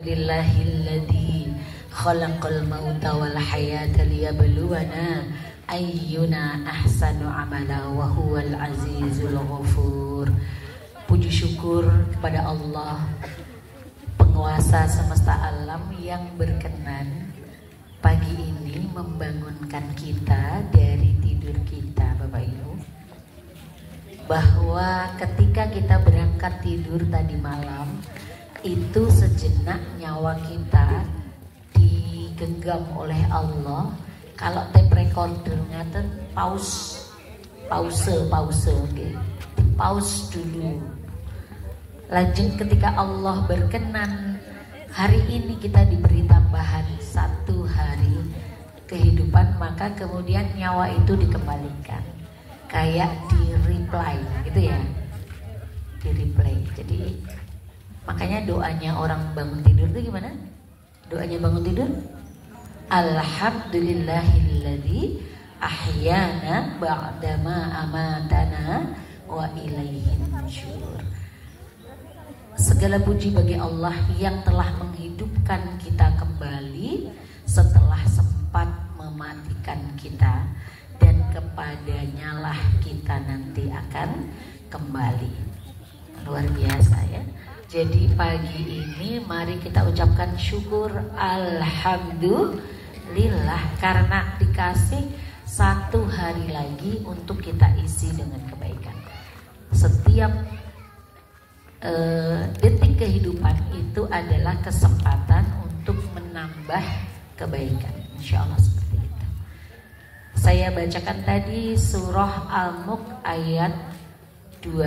Lillahilladzi khalaqal mauta wal hayata liyabluwana ayyuna ahsanu amala wa huwal azizul ghafur. Puji syukur kepada Allah, penguasa semesta alam, yang berkenan pagi ini membangunkan kita dari tidur kita, Bapak Ibu. Bahwa ketika kita berangkat tidur tadi malam, itu sejenak nyawa kita digenggam oleh Allah. Kalau tape recorder ngaten pause okay. Pause dulu. Lanjut ketika Allah berkenan hari ini kita diberi tambahan 1 hari kehidupan, maka kemudian nyawa itu dikembalikan kayak di replay gitu ya, di replay. Jadi makanya doanya orang bangun tidur itu gimana? Doanya bangun tidur, Alhamdulillahilladzi ahyana ba'dama amatana wa ilaihin nusyur. Segala puji bagi Allah yang telah menghidupkan kita kembali setelah sempat mematikan kita, dan kepadanya lah kita nanti akan kembali. Luar biasa ya. Jadi pagi ini mari kita ucapkan syukur alhamdulillah karena dikasih 1 hari lagi untuk kita isi dengan kebaikan. Setiap detik kehidupan itu adalah kesempatan untuk menambah kebaikan. Insya Allah seperti itu. Saya bacakan tadi surah Al-Mulk ayat 2,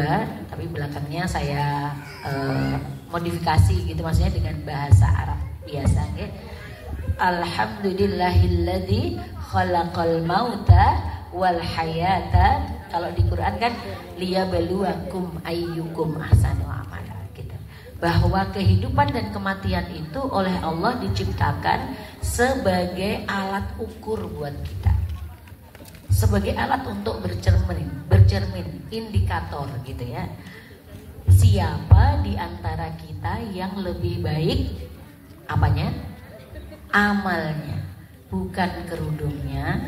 tapi belakangnya saya modifikasi gitu, maksudnya dengan bahasa Arab biasa ya. Alhamdulillahilladzi khalaqal mauta wal hayata. Kalau di Quran kan liyabluwakum ayyukum ahsanu amala gitu. Bahwa kehidupan dan kematian itu oleh Allah diciptakan sebagai alat ukur buat kita. Sebagai alat untuk bercermin, indikator gitu ya. Siapa di antara kita yang lebih baik apanya? Amalnya. Bukan kerudungnya,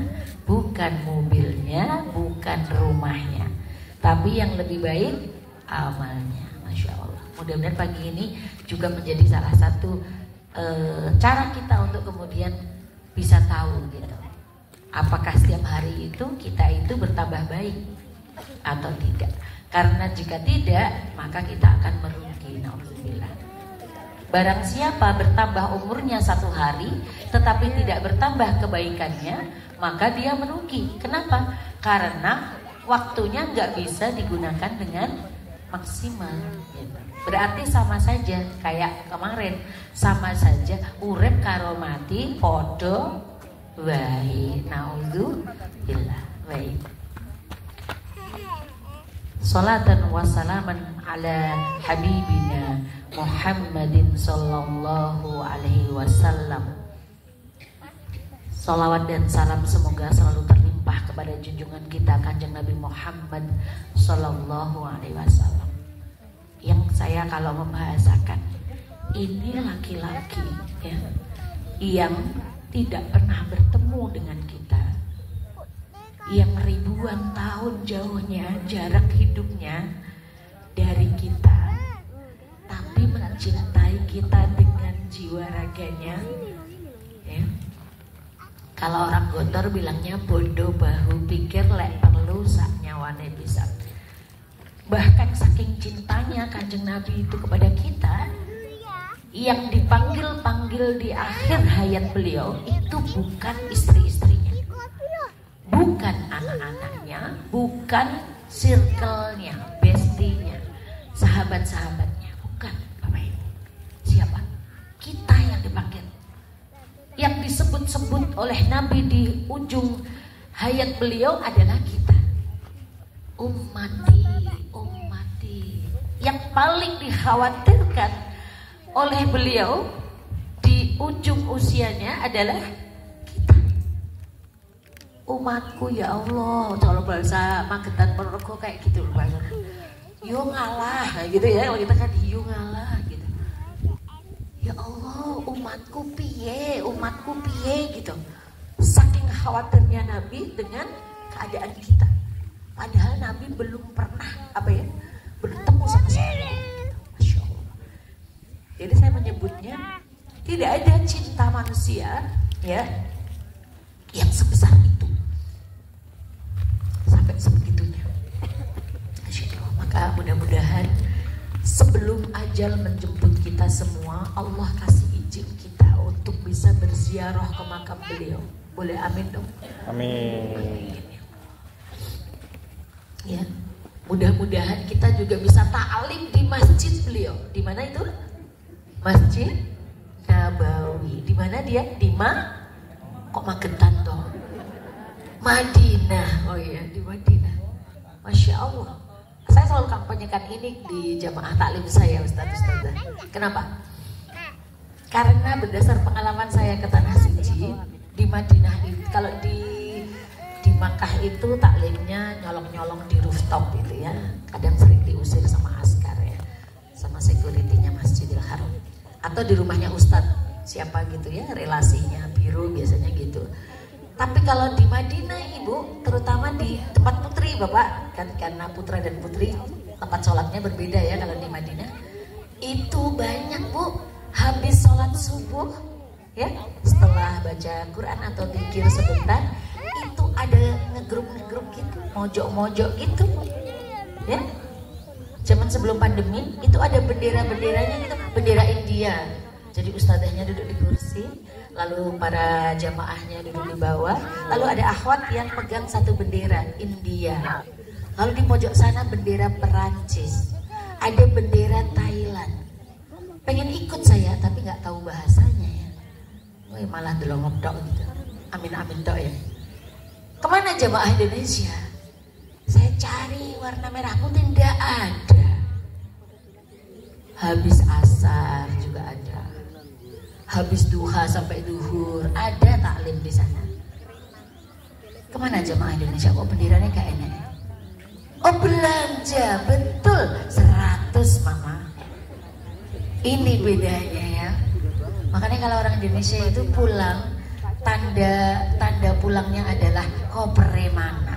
bukan mobilnya, bukan rumahnya. Tapi yang lebih baik amalnya. Masya Allah. Mudah-mudahan pagi ini juga menjadi salah satu cara kita untuk kemudian bisa tahu gitu. Apakah setiap hari itu kita itu bertambah baik atau tidak? Karena jika tidak, maka kita akan merugi. Nauzubillah. Barang siapa bertambah umurnya 1 hari, tetapi tidak bertambah kebaikannya, maka dia merugi. Kenapa? Karena waktunya nggak bisa digunakan dengan maksimal. Berarti sama saja kayak kemarin, sama saja urip karo mati podo wae. Nauzubillah. Baik. Salatan wa salaman ala habibina Muhammadin sallallahu alaihi wasallam. Salawat dan salam semoga selalu terlimpah kepada junjungan kita Kanjeng Nabi Muhammad sallallahu alaihi wasallam. Yang saya kalau membahasakan ini laki-laki ya, yang tidak pernah bertemu dengan kita, yang ribuan tahun jauhnya jarak hidupnya dari kita, tapi mencintai kita dengan jiwa raganya ya. Kalau orang Gontor bilangnya bodoh bahu pikir lek perlu sak nyawane bisa. Bahkan saking cintanya Kanjeng Nabi itu kepada kita, yang dipanggil-panggil di akhir hayat beliau itu bukan istri-istrinya, bukan anak-anaknya, bukan circle-nya, bestinya, sahabat-sahabatnya, bukan Bapak Ibu. Siapa? Kita yang dipanggil. Yang disebut-sebut oleh Nabi di ujung hayat beliau adalah kita. Ummati, ummati. Yang paling dikhawatirkan oleh beliau di ujung usianya adalah kita. Umatku ya Allah, kalau bahasa Magetan Ponorogo kayak gitu loh bahasa. Yo ngalah gitu ya, kalau kita kan yo ngalah gitu. Ya Allah, umatku piye gitu. Saking khawatirnya Nabi dengan keadaan kita. Padahal Nabi belum pernah bertemu sama saya. Masya Allah. Jadi saya menyebutnya tidak ada cinta manusia ya yang sebesar itu. Sampai sebegitunya. Masya Allah. Maka mudah-mudahan sebelum ajal menjemput kita semua, Allah kasih izin kita untuk bisa berziarah ke makam beliau. Boleh amin dong? Amin. Ya, mudah-mudahan kita juga bisa ta'lim di masjid beliau. Di mana itu? Masjid Nabawi. Di mana dia? Kok Magetan toh? Madinah. Oh iya, di Madinah. Masya Allah. Saya selalu kampanyekan ini di jamaah taklim saya, Ustaz-Ustazah. Kenapa? Karena berdasar pengalaman saya ke Tanah Suci, di Madinah itu, kalau di Makkah itu taklimnya nyolong-nyolong di rooftop gitu ya. Kadang sering diusir sama askar ya, sama securitynya Masjidil Haram. Atau di rumahnya Ustadz siapa gitu ya, relasinya biru biasanya gitu. Tapi kalau di Madinah Ibu, terutama di tempat putri Bapak, kan karena putra dan putri tempat sholatnya berbeda ya. Kalau di Madinah itu banyak Bu, habis sholat subuh ya, setelah baca Quran atau zikir sebentar, itu ada ngegrup gitu, mojok gitu ya. Zaman sebelum pandemi itu ada bendera-benderanya gitu, bendera India. Jadi ustadzahnya duduk di kursi, lalu para jamaahnya duduk di bawah, lalu ada akhwat yang pegang satu bendera India. Lalu di pojok sana bendera Perancis, ada bendera Thailand. Pengen ikut saya tapi nggak tahu bahasanya ya. Woi, malah delongok dok gitu. Amin dok ya. Kemana jamaah Indonesia? Saya cari warna merah putih, tidak ada. Habis asar juga ada. Habis duha sampai duhur ada taklim di sana. Kemana jamaah Indonesia? Kok benderanya gak enak? Oh belanja, betul 100 mama. Ini bedanya ya. Makanya kalau orang Indonesia itu pulang, tanda pulangnya adalah kopernya mana,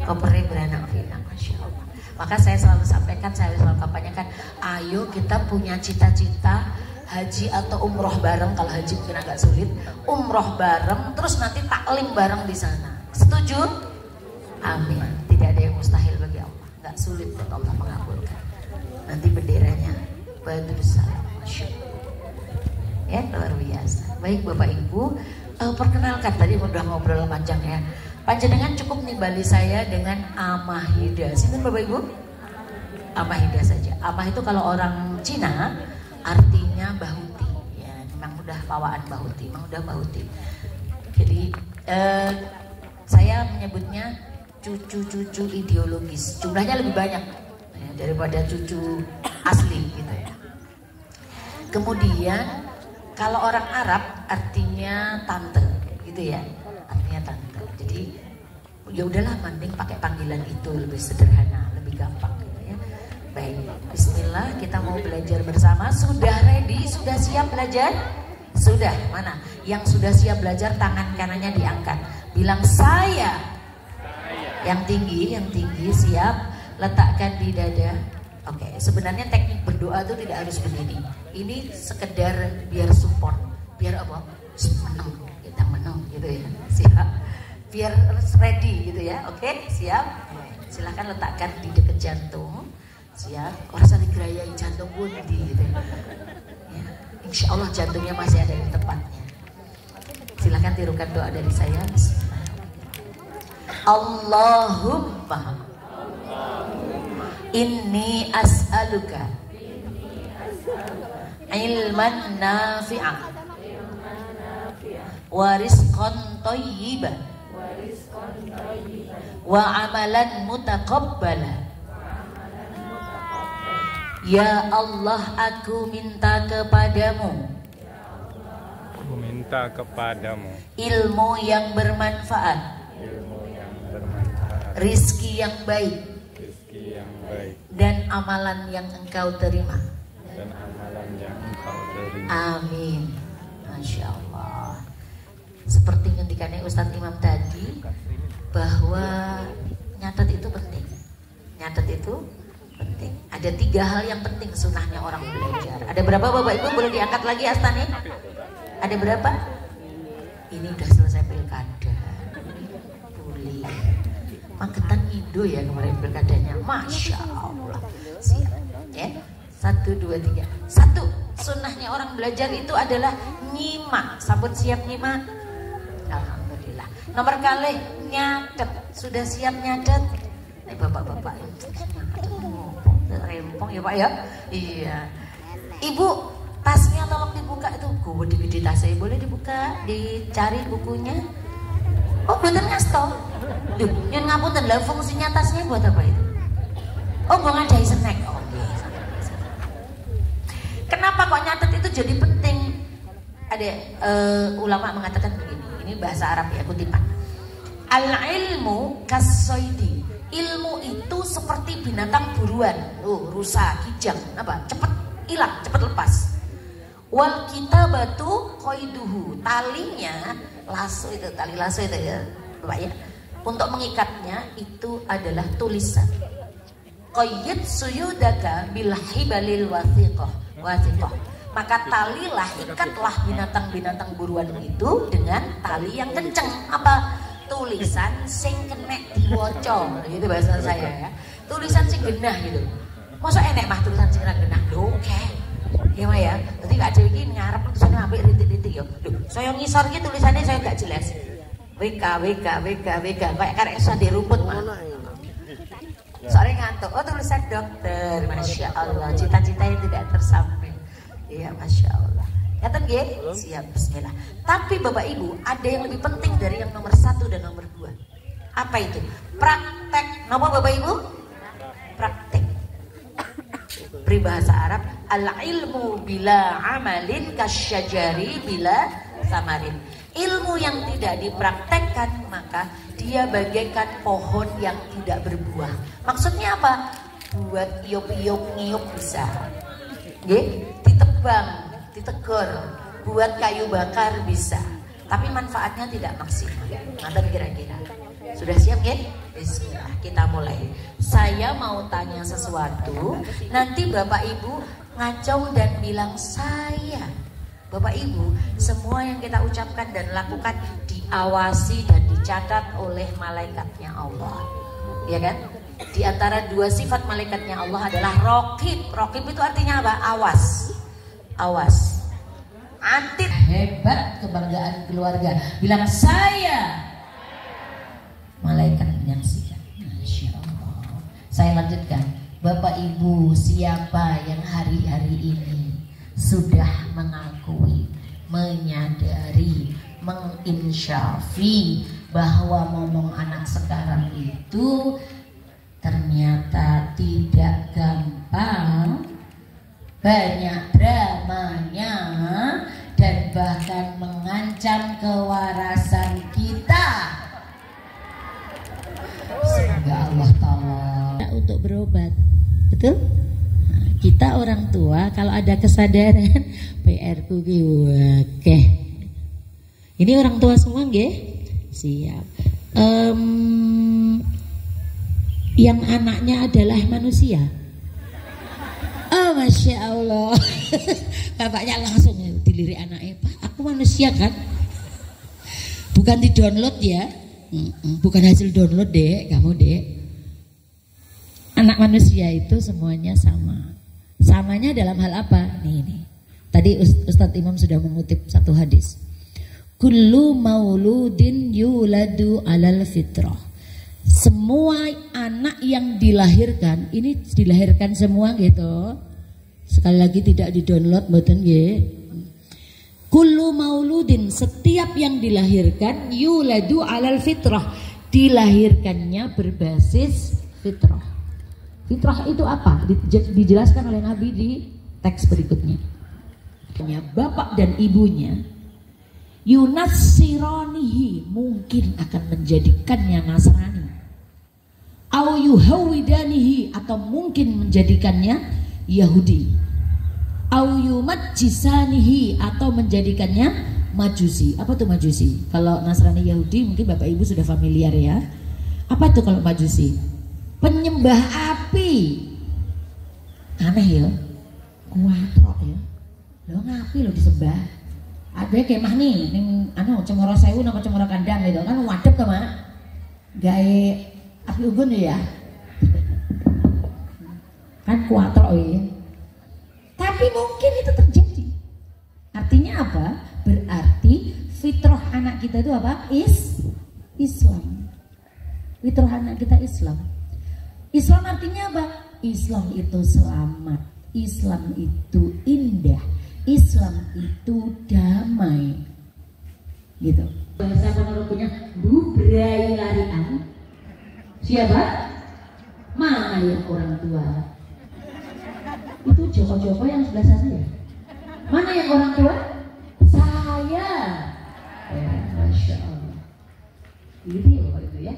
kopernya beranak pinak, Masya Allah. Maka saya selalu sampaikan, saya selalu kampanyekan, ayo kita punya cita-cita haji atau umroh bareng. Kalau haji mungkin agak sulit, umroh bareng, terus nanti taklim bareng di sana. Setuju? Amin. Tidak ada yang mustahil bagi Allah, nggak sulit untuk Allah mengabulkan. Nanti benderanya Badrussalam, Masya Allah. Ya, luar biasa. Baik Bapak Ibu, perkenalkan tadi udah ngobrol panjang ya. Panjenengan cukup nimbali saya dengan Amahida. Sinten Bapak Ibu? Amahida saja. Amah itu kalau orang Cina artinya bahuti. Ya, memang udah bawaan bahuti, memang udah bahuti. Jadi saya menyebutnya cucu-cucu ideologis. Jumlahnya lebih banyak ya, daripada cucu asli gitu ya. Kemudian kalau orang Arab artinya tante, gitu ya, artinya tante. Jadi ya udahlah, mending pakai panggilan itu, lebih sederhana, lebih gampang gitu ya. Baik, Bismillah, kita mau belajar bersama. Sudah ready? Sudah siap belajar? Sudah. Mana? Yang sudah siap belajar tangan kanannya diangkat. Bilang saya. Yang tinggi siap. Letakkan di dada. Oke, sebenarnya teknik berdoa itu tidak harus begini. Ini sekedar biar support, biar apa? Menang, kita menang gitu ya. Siap. Biar ready gitu ya. Oke, siap. Silahkan letakkan di dekat jantung. Siap. Rasa digerayai jantung pun gitu. Ya. Insya Allah jantungnya masih ada di tempatnya. Silahkan tirukan doa dari saya. Allahumma inni as'aluka ilman nafi'ah wa rizqan thayyiban wa amalan mutaqabbala. Ya Allah, aku minta kepadamu ilmu yang bermanfaat, rizki yang baik, dan amalan yang engkau terima. dan amalan yang engkau terima. Amin. Masya Allah. Seperti ngendikannya Ustadz Imam tadi, bahwa nyatet itu penting. Nyatet itu penting. Ada 3 hal yang penting sunahnya orang belajar. Ada berapa Bapak Ibu? Boleh diangkat lagi astanya? Ada berapa? Ini udah selesai pilkada. Boleh. Magetan Indo ya kemarin pilkadanya. Masya Allah. Siap ya. 1, 2, 3. 1, sunnahnya orang belajar itu adalah nyimak. Sabut siap nyimak? Alhamdulillah. Nomor kali nyatet. Sudah siap nyatet? Bapak-bapak rempong ya Pak ya. Iya. Ibu, tasnya tolong dibuka itu. Gede-gede tasnya boleh dibuka, dicari bukunya. Oh, bener ngastol. Duh, yang ngapunten lah fungsinya tasnya buat apa itu? Oh, mau ngadai snack. Oh, kenapa kok nyatet itu jadi penting? Ada ulama mengatakan begini. Ini bahasa Arab ya, kutipan. Al-ilmu kasoidi. Ilmu itu seperti binatang buruan. Rusa, kijang, apa? Cepet hilang, cepet lepas. Wal kitabatu qaiduhu. Talinya, lasso itu, tali lasso itu ya, Bapak ya. Untuk mengikatnya itu adalah tulisan. Qayyid suyudaka bil hibalil wathiqah. Maka talilah, ikatlah binatang-binatang buruan itu dengan tali yang kenceng. Apa? Tulisan sing kenek diwaca, gitu bahasa saya ya. Tulisan sing genah gitu. Masa enek mah tulisan sing genah oke. Ya mah ya. Dadi gak ada iki ngarep tulisane ambek rintik-rintik ya. Lho, saya ngisor iki tulisannya saya gak jelas. WK kayak karek iso di rumput mah. Soalnya ngantuk. Oh, tulisan dokter. Masya Allah, cita-cita yang tidak tersampai. Iya, Masya Allah. Nyata nggih? Siap, bismillah. Tapi Bapak Ibu, ada yang lebih penting dari yang nomor 1 dan nomor 2. Apa itu? Praktek. Napa Bapak Ibu? Praktek. Peribahasa Arab, al-ilmu bila amalin kasyajari bila samarin. Ilmu yang tidak dipraktekkan maka dia bagaikan pohon yang tidak berbuah. Maksudnya apa? Buat iup-iup ngiup bisa. Nggih, ditebang, ditegur, buat kayu bakar bisa, tapi manfaatnya tidak maksimal. Nanti kira-kira sudah siap ya? Bismillah, kita mulai. Saya mau tanya sesuatu, nanti Bapak Ibu ngacau dan bilang saya. Bapak Ibu, semua yang kita ucapkan dan lakukan diawasi dan dicatat oleh malaikatnya Allah, ya kan? Di antara 2 sifat malaikatnya Allah adalah raqib. Raqib itu artinya apa? Awas. Awas. Atid, hebat, kebanggaan keluarga. Bilang saya. Malaikat menyaksikan. Masya Allah. Saya lanjutkan. Bapak Ibu, siapa yang hari-hari ini sudah mengakui, menyadari, menginsyafi bahwa ngomong anak sekarang itu ternyata tidak gampang, banyak dramanya, dan bahkan mengancam kewarasan kita. Semoga Allah tolong untuk berobat. Betul? Nah, kita orang tua kalau ada kesadaran PR ku ki oke. Ini orang tua semua nggih? Siap. Yang anaknya adalah manusia. Oh, Masya Allah. Bapaknya langsung dilirik anaknya, Pak, aku manusia kan? Bukan di download ya. Bukan hasil download dek, kamu dek. Anak manusia itu semuanya sama. Samanya dalam hal apa? Nih. Tadi Ustadz Imam sudah mengutip satu hadis. Kullu mauludin yuladu alal fitrah. Semua anak yang dilahirkan, ini dilahirkan semua gitu. Sekali lagi tidak di-download mboten nggih. Kullu mauludin, setiap yang dilahirkan yuladu alal fitrah, dilahirkannya berbasis fitrah. Fitrah itu apa? Dijelaskan oleh Nabi di teks berikutnya. Bapak dan ibunya yunassironihi, mungkin akan menjadikannya Nasrani. Au yuhawidanihi, atau mungkin menjadikannya Yahudi. au yumajjisanihi, atau menjadikannya majusi. Apa tuh majusi? Kalau Nasrani Yahudi mungkin Bapak Ibu sudah familiar ya. Apa itu kalau majusi? Penyembah api. Aneh ya, kuatrok ya. Lo ngapi lo disembah. Ada kemah nih, ning Cemoro Sewu napa Cemoro Kandang gitu kan wadep to, Mak. Gawe api unggun ya. Kan kuatrok ya. Tapi mungkin itu terjadi. Artinya apa? Berarti fitrah anak kita itu apa? Islam. Fitrah anak kita Islam. Islam artinya apa? Islam itu selamat. Islam itu indah. Islam itu damai. Gitu. Bahasa penurutnya bubrai larian. Siapa? Mana yang orang tua? Itu Joko-Joko yang sebelah sana ya? Mana yang orang tua? Saya. Ya, Masya Allah. Gitu ya Bapak Ibu ya.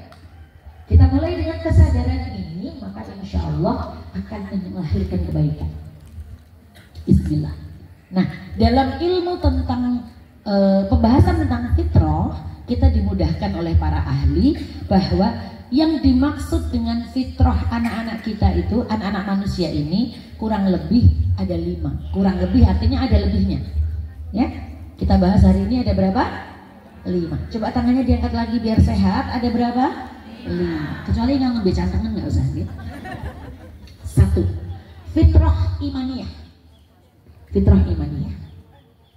Kita mulai dengan kesadaran ini, maka insya Allah akan melahirkan kebaikan. Bismillah. Nah, dalam ilmu tentang pembahasan tentang fitrah, kita dimudahkan oleh para ahli bahwa yang dimaksud dengan fitrah anak-anak kita itu, anak-anak manusia ini kurang lebih ada 5. Kurang lebih artinya ada lebihnya. Ya, kita bahas hari ini ada berapa? 5. Coba tangannya diangkat lagi biar sehat. Ada berapa? 5. Kecuali yang lebih cantengan nggak usah. Gitu. 1. Fitrah imaniyah. Fitrah imaniyah.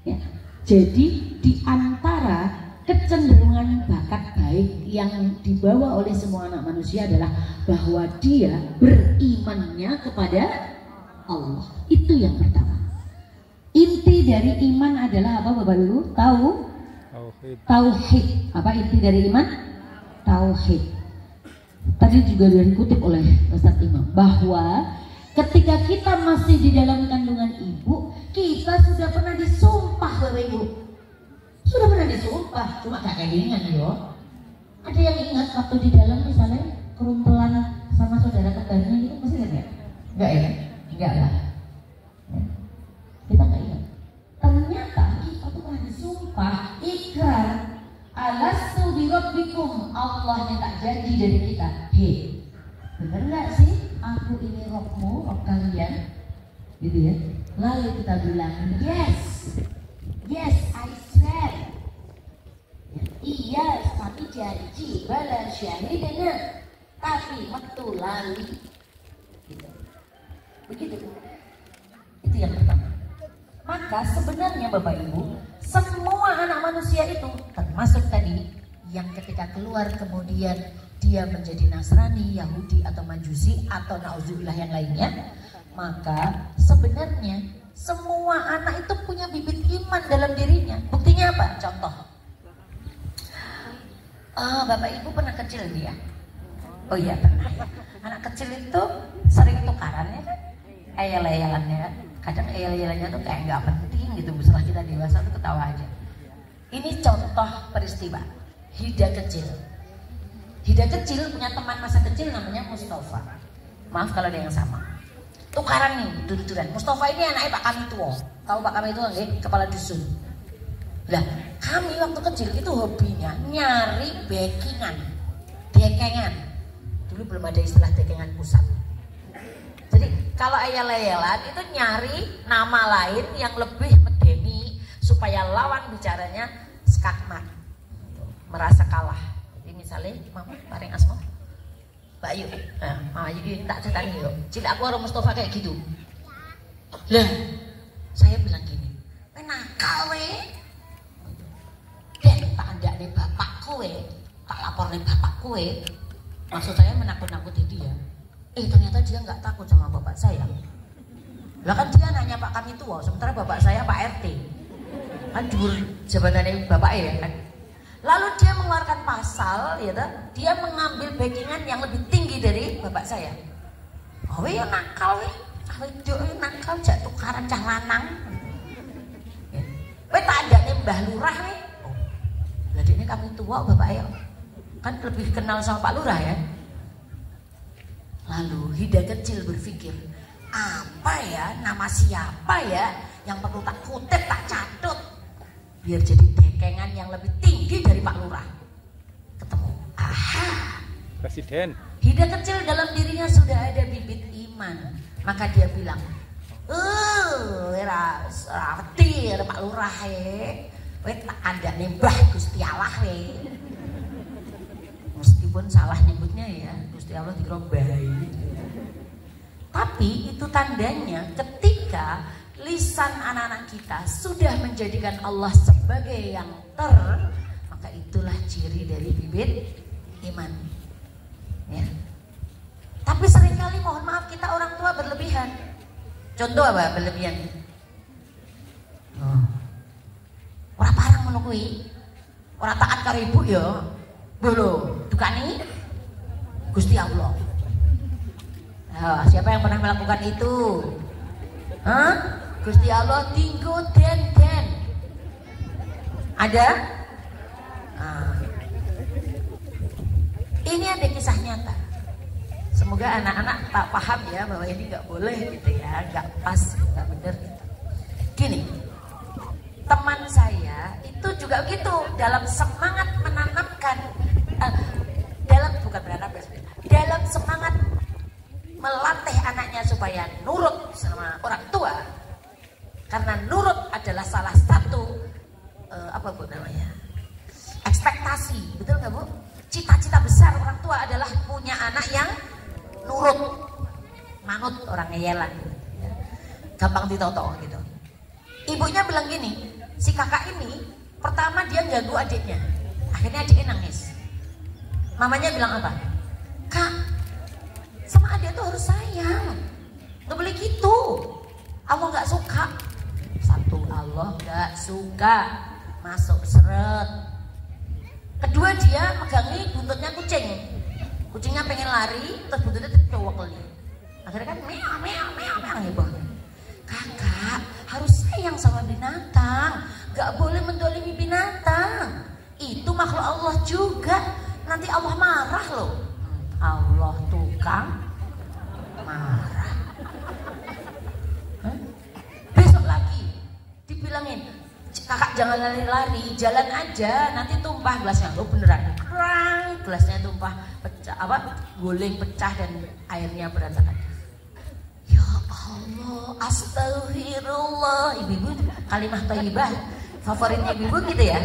Ya. Jadi di antara kecenderungan bakat baik yang dibawa oleh semua anak manusia adalah bahwa dia berimannya kepada Allah. Itu yang pertama. Inti dari iman adalah apa Bapak Ibu? Tahu? Tauhid. Apa inti dari iman? Tauhid. Tadi juga sudah dikutip oleh Ustaz Imam bahwa ketika kita masih di dalam kandungan ibu, kita sudah pernah disumpah Bapak Ibu. Sudah pernah disumpah, cuma gak kelingan yo. Ada yang ingat waktu di dalam misalnya kerumpelan sama saudara kembarnya itu masih ingat ya? Enggak ya? Enggak lah. Kita gak ingat. Ternyata kita tuh pernah disumpah, ikrar, alastu bi rabbikum, Allah yang tak janji dari kita. Hei, bener gak sih? Aku ini Robmu, Rob kalian, gitu ya. Lalu kita bilang yes, yes I swear. Iya, tapi janji bala syahidina, tapi waktu lali. Gitu. Begitu. Itu yang pertama. Maka sebenarnya Bapak Ibu, semua anak manusia itu termasuk tadi yang ketika keluar kemudian dia menjadi Nasrani, Yahudi atau Majusi atau nauzubillah yang lainnya, maka sebenarnya semua anak itu punya bibit iman dalam dirinya. Buktinya apa? Contoh. Bapak Ibu pernah kecil dia? Oh iya pernah. Anak kecil itu sering tukaran ya kan? Eyel-eyelannya kan? Kadang eyel-eyelannya tuh kayak nggak penting gitu. Setelah kita dewasa tuh ketawa aja. Ini contoh peristiwa. Hida kecil. Hida kecil punya teman masa kecil namanya Mustafa. Maaf kalau ada yang sama. Tukaran nih, duduran. Mustafa ini anaknya Pak Kamituo. Tahu Pak Kamituo nggak? Kepala dusun. Lah, kami waktu kecil itu hobinya nyari dekengan. Dulu belum ada istilah dekengan pusat. Jadi kalau eyel-eyelan itu nyari nama lain yang lebih medeni supaya lawan bicaranya skakmat, merasa kalah. Jadi misalnya, Mama paring asma, Mbak Ayu, Mama Ayu tak ceritani yuk. Cilik aku orang Mustafa kayak gitu. Lah, saya bilang gini, nakal weh. Dan tak ada nih bapak kowe, tak lapor nih bapak kowe. Maksud saya menakut-nakuti dia. Ternyata dia nggak takut sama bapak saya. Lah kan dia nanya Pak Kamituo, sementara bapak saya Pak RT. Kan dhuwur jabatannya bapak ya kan. Lalu dia mengeluarkan pasal, ya kan? Dia mengambil backingan yang lebih tinggi dari bapak saya. Oh ya nakal weh, nakal jak tukaran cah lanang. Weh tak ada nih Mbah Lurah weh. Jadi ini kami tua bapak ya, kan lebih kenal sama Pak Lurah ya. Lalu Hida kecil berpikir, apa ya, nama siapa ya yang perlu tak kutip, tak catut biar jadi dekengan yang lebih tinggi dari Pak Lurah. Ketemu, aha, Presiden. Hida kecil dalam dirinya sudah ada bibit iman. Maka dia bilang, rati Pak Lurah weh tak ada nembah Gusti Allah weh. Meskipun salah nyebutnya ya, Gusti Allah dikira bayi. Tapi itu tandanya ketika lisan anak-anak kita sudah menjadikan Allah sebagai yang maka itulah ciri dari bibit iman. Ya. Tapi seringkali mohon maaf kita orang tua berlebihan. Contoh apa berlebihan? Orang parang menukui, orang taat karo ibu ya, belum. Tukani Gusti Allah. Siapa yang pernah melakukan itu? Gusti Allah tinggo den. Ada? Ini ada kisah nyata. Semoga anak-anak tak paham ya bahwa ini nggak boleh gitu ya, nggak pas, nggak benar. Gini, teman saya itu juga gitu dalam semangat menanamkan, dalam semangat melatih anaknya supaya nurut sama orang tua, karena nurut adalah salah satu apa bu namanya ekspektasi, betul nggak bu? Cita-cita besar orang tua adalah punya anak yang nurut, manut, orang ngeyelan, gampang ditoto gitu. Ibunya bilang gini, si kakak ini pertama dia ganggu adiknya, akhirnya adiknya nangis. Mamanya bilang apa? Kak, sama adik tuh harus sayang, nggak boleh gitu. Allah nggak suka. Satu, Allah nggak suka, masuk seret. Kedua, dia megangi buntutnya kucing. Kucingnya pengen lari, terus buntutnya cowok kali. Akhirnya kan meow heboh. Kakak harus sayang sama binatang, nggak boleh mendolimi binatang. Itu makhluk Allah juga. Nanti Allah marah loh. Allah tukang marah. Besok lagi dibilangin, kakak jangan lari-lari, jalan aja, nanti tumpah gelasnya. Lo beneran, kerang, gelasnya tumpah, pecah, guling pecah dan airnya berantakan. Ya Allah, astagfirullah. Ibu-ibu kalimah thayyibah favoritnya ibu gitu ya,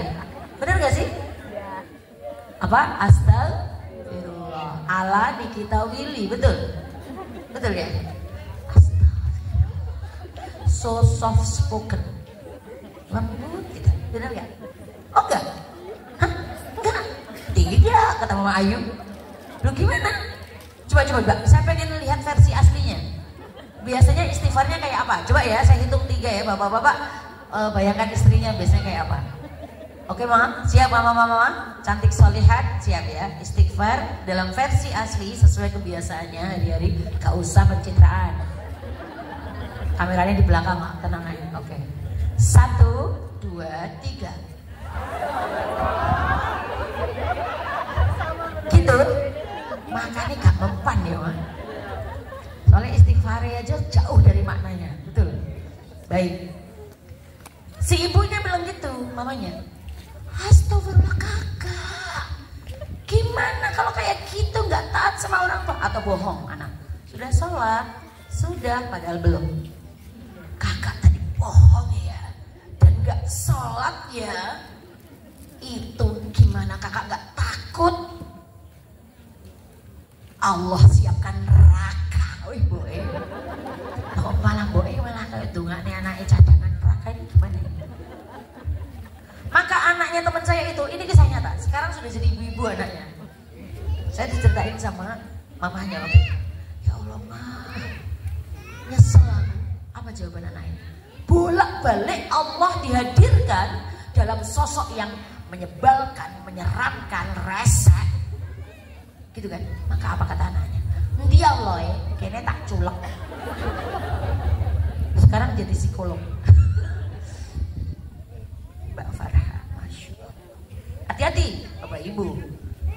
bener gak sih? Apa? Astagfirullah. Allah di kita Willy, betul? Betul ya? Astagfirullah. So soft spoken. Lembut gitu, bener gak? Oh enggak? Hah? Enggak? Tidak, kata Mama Ayu. Lu gimana? Coba, saya pengen lihat versi aslinya. Biasanya istighfarnya kayak apa? Coba ya, saya hitung 3 ya, bapak-bapak. Bayangkan istrinya biasanya kayak apa? Oke mama, siap mama, cantik solihat, siap ya. Istighfar dalam versi asli sesuai kebiasaannya hari-hari, gak usah pencitraan. Kameranya di belakang, tenang aja. Oke. 1, 2, 3. Gitu. Makanya gak mempan ya ma. Soalnya istighfar aja jauh dari maknanya, betul. Baik. Si ibunya bilang gitu, mamanya. Astagfirullah kakak, gimana kalau kayak gitu nggak taat sama orang tua atau bohong anak? Sudah sholat, sudah padahal belum. Kakak tadi bohong ya dan nggak sholat ya. Itu gimana kakak nggak takut? Allah siapkan neraka. Wih boe, kok malah boe malah kayak dungane anaknya cadangan neraka ini gimana? Maka anaknya teman saya itu, ini kisah nyata. Sekarang sudah jadi ibu-ibu anaknya. Saya diceritain sama mamanya waktu itu. Ya Allah ma, nyesel. Apa jawaban anaknya? Bolak-balik Allah dihadirkan dalam sosok yang menyebalkan, menyeramkan, resek. Gitu kan? Maka apa kata anaknya? Dia Allah ya, kayaknya tak culek. Sekarang jadi psikolog. Mbak Farha, Masya Allah. Hati-hati Bapak Ibu.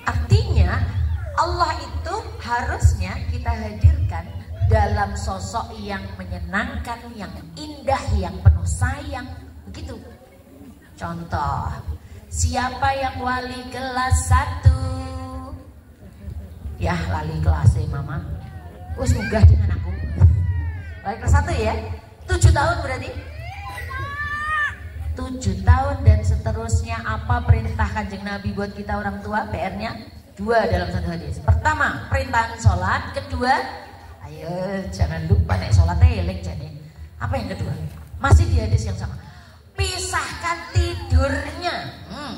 Artinya Allah itu harusnya kita hadirkan dalam sosok yang menyenangkan, yang indah, yang penuh sayang. Begitu. Contoh, siapa yang wali kelas 1? Ya, lali kelasnya mama. Wis munggah dengan aku. Wali kelas 1 ya. 7 tahun berarti. 7 tahun dan seterusnya. Apa perintah Kanjeng Nabi buat kita orang tua? PR-nya 2 dalam satu hadis. Pertama, perintahan sholat. Kedua, ayo jangan lupa nek sholat elek jadi. Apa yang kedua? Masih di hadis yang sama. Pisahkan tidurnya.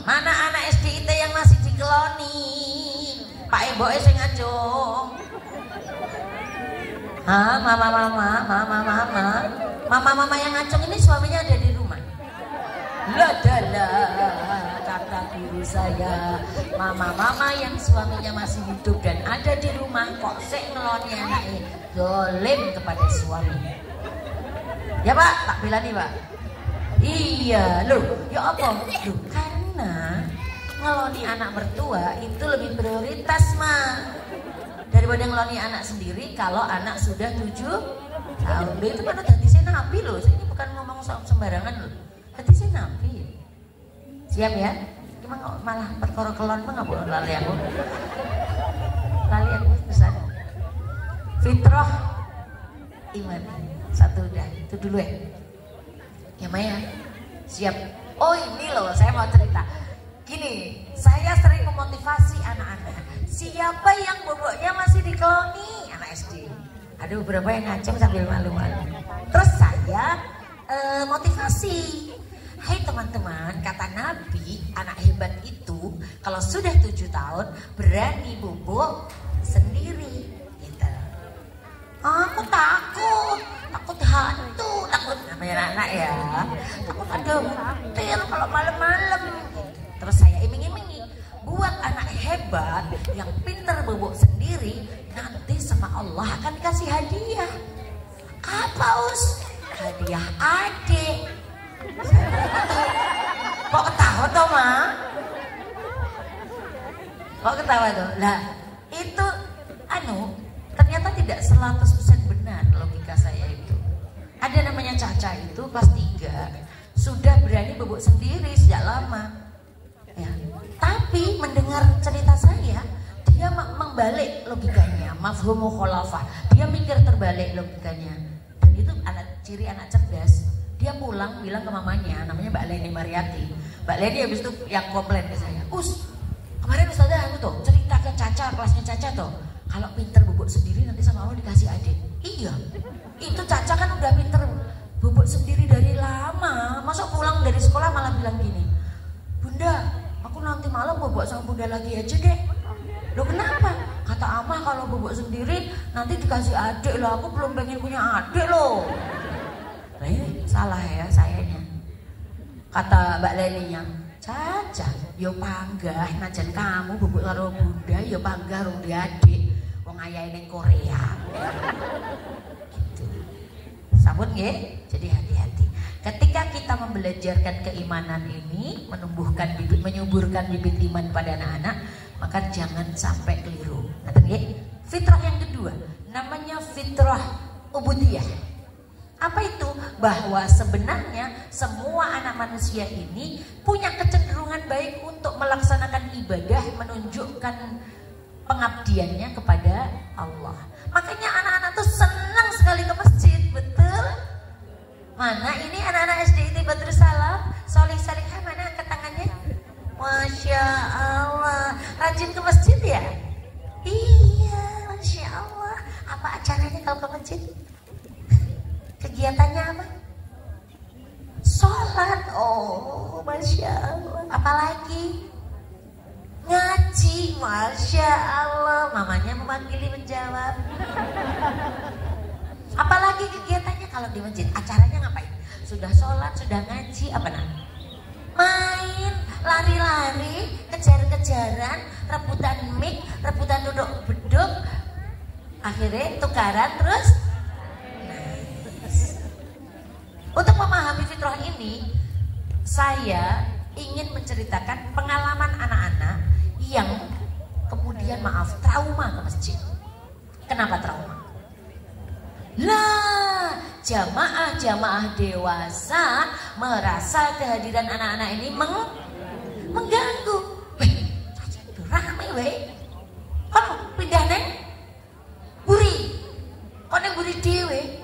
Mana anak SD yang masih dikeloni? Pak Eboke sing ngacung. Mama yang ngacung ini suaminya ada di rumah. Ladalah kata guru saya, mama yang suaminya masih hidup dan ada di rumah kok sik ngeloni anaknya, zalim kepada suami. Ya Pak, tak bilani Pak. Iya, loh, ya apa? Loh, karena ngeloni anak mertua itu lebih prioritas mah daripada ngeloni anak sendiri kalau anak sudah 7 tahun. Loh, itu pada hadisnya Nabi loh, ini bukan ngomong sembarangan loh. Hadisnya Nabi. Siap ya? Gimana malah perkara kelon mah nggak boleh lali aku. Lali aku besar. Fitrah iman. Satu udah, itu dulu ya. Ya Maya, siap. Oh ini loh, saya mau cerita. Gini, saya sering memotivasi anak-anak. Siapa yang boboknya masih dikeloni? Anak SD. Ada beberapa yang ngaceng sambil malu-malu. Terus saya motivasi. Hai teman-teman, kata Nabi, anak hebat itu kalau sudah 7 tahun berani bobok sendiri. Gitu. Aku takut hantu, takut namanya anak ya. Takut ada huntir kalau malam-malam. Terus saya iming-imingi, buat anak hebat yang pintar bobok sendiri, nanti sama Allah akan dikasih hadiah. Apa Us? Hadiah adik. Kok ketawa toh Ma? Kok ketawa tuh? Lah itu ternyata tidak 100% benar logika saya itu. Ada namanya Caca itu kelas 3 sudah berani bobok sendiri sejak lama ya. Tapi mendengar cerita saya, dia membalik logikanya, mafhum mukhalafah. Dia mikir terbalik logikanya. Dan itu ciri anak cerdas. Dia pulang bilang ke mamanya, namanya Mbak Leni Mariati. Mbak Leni habis itu yang komplain ke saya, Us, kemarin Ustazah aku tuh cerita ke Caca, kelasnya Caca tuh, kalau pinter bobok sendiri nanti sama Allah dikasih adik. Iya, itu Caca kan udah pinter bobok sendiri dari lama. Masuk pulang dari sekolah malah bilang gini, Bunda, aku nanti malam bobok sama Bunda lagi aja deh. Loh kenapa? Kata Amah kalau bobok sendiri nanti dikasih adik loh, aku belum pengen punya adik loh. Nah ini salah ya sayanya. Kata Mbak Leninya, Caca, yo panggah najan kamu bubuk karo Bunda, yo panggah rung adik wong ayahe ning Korea. Gitu. Sampun nggih? Jadi hati-hati. Ketika kita membelajarkan keimanan ini, menyuburkan bibit iman pada anak-anak, maka jangan sampai keliru. Ngerti nggih? Fitrah yang kedua, namanya fitrah ubudiyah. Apa itu? Bahwa sebenarnya semua anak manusia ini punya kecenderungan baik untuk melaksanakan ibadah, menunjukkan pengabdiannya kepada Allah. Makanya anak-anak tuh senang sekali ke masjid, betul? Mana ini anak-anak SD ini Badrus Salam, Solih Salihah, mana angkat tangannya? Masya Allah, rajin ke masjid ya? Iya, Masya Allah. Apa acaranya kalau ke masjid? Kegiatannya apa? Sholat. Oh, Masya Allah. Apalagi? Ngaji. Masya Allah. Mamanya memanggili menjawab. Apalagi kegiatannya kalau di masjid? Acaranya ngapain? Sudah sholat, sudah ngaji, apa namanya? Main, lari-lari, kejar-kejaran, rebutan mic, rebutan duduk beduk. Akhirnya tukaran terus. Untuk memahami fitrah ini, saya ingin menceritakan pengalaman anak-anak yang kemudian trauma ke masjid. Kenapa trauma? Lah, jamaah-jamaah dewasa merasa kehadiran anak-anak ini mengganggu. Weh, rame weh. Kono pindah neng buri. Kono neng buri dhewe.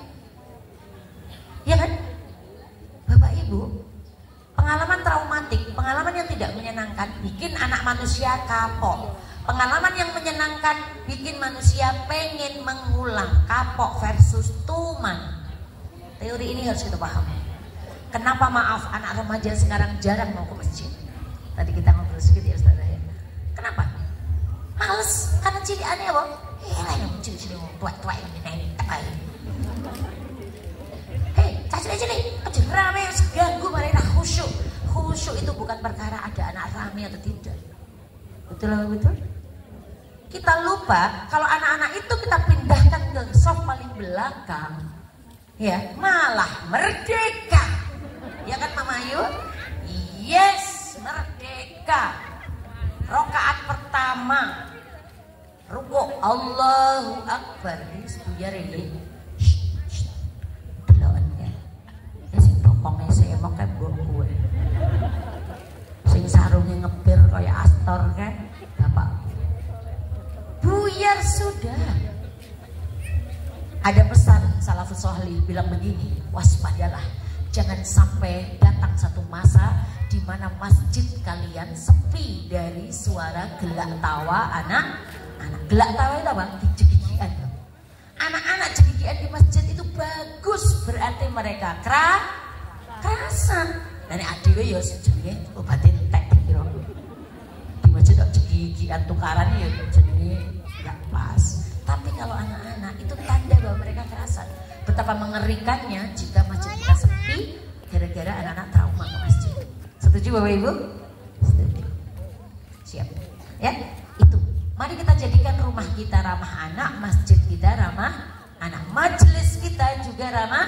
Ya kan? Bapak Ibu, pengalaman traumatik, pengalaman yang tidak menyenangkan bikin anak manusia kapok. Pengalaman yang menyenangkan bikin manusia pengen mengulang. Kapok versus tuman. Teori ini harus kita pahami. Kenapa maaf anak remaja sekarang jarang mau ke masjid? Tadi kita ngobrol sedikit ya Ustazah ya. Kenapa? Males, karena ciliannya apa? Lah yang cili-cili tuak-tuak ini tepai. Hei, cacili-cili, aja rame ganggu mereka khusyuk. Khusyuk itu bukan perkara ada anak rame atau tidak. Betul apa betul? Kita lupa kalau anak-anak itu kita pindahkan ke soft paling belakang, ya malah merdeka, ya kan Mama Ayu? Yes, merdeka. Rokaat pertama, rukuk Allahu Akbar, ini sebuyar ini. Deloken ya. Sing bokongnya semok kayak buah gue. Sing sarungnya ngebir kayak Astor kan, Bapak. Buyar sudah. Ada pesan salafus sholih bilang begini, waspadalah, jangan sampai datang satu masa di mana masjid kalian sepi dari suara gelak tawa anak-anak. Gelak tawa itu apa? Jegigian. Anak-anak jegigian di masjid itu bagus, berarti mereka kerasan. Dan adewe ya jenenge obatin tek kira. Di masjid kok jegigian tukaran ya jenenge enggak pas. Tapi kalau anak-anak itu tanda bahwa mereka kerasan. Betapa mengerikannya jika masjid kita sepi gara-gara anak-anak trauma ke masjid. Setuju Bapak Ibu? Setuju. Siap. Ya, itu. Mari kita jadikan rumah kita ramah anak, masjid kita ramah anak, majelis kita juga ramah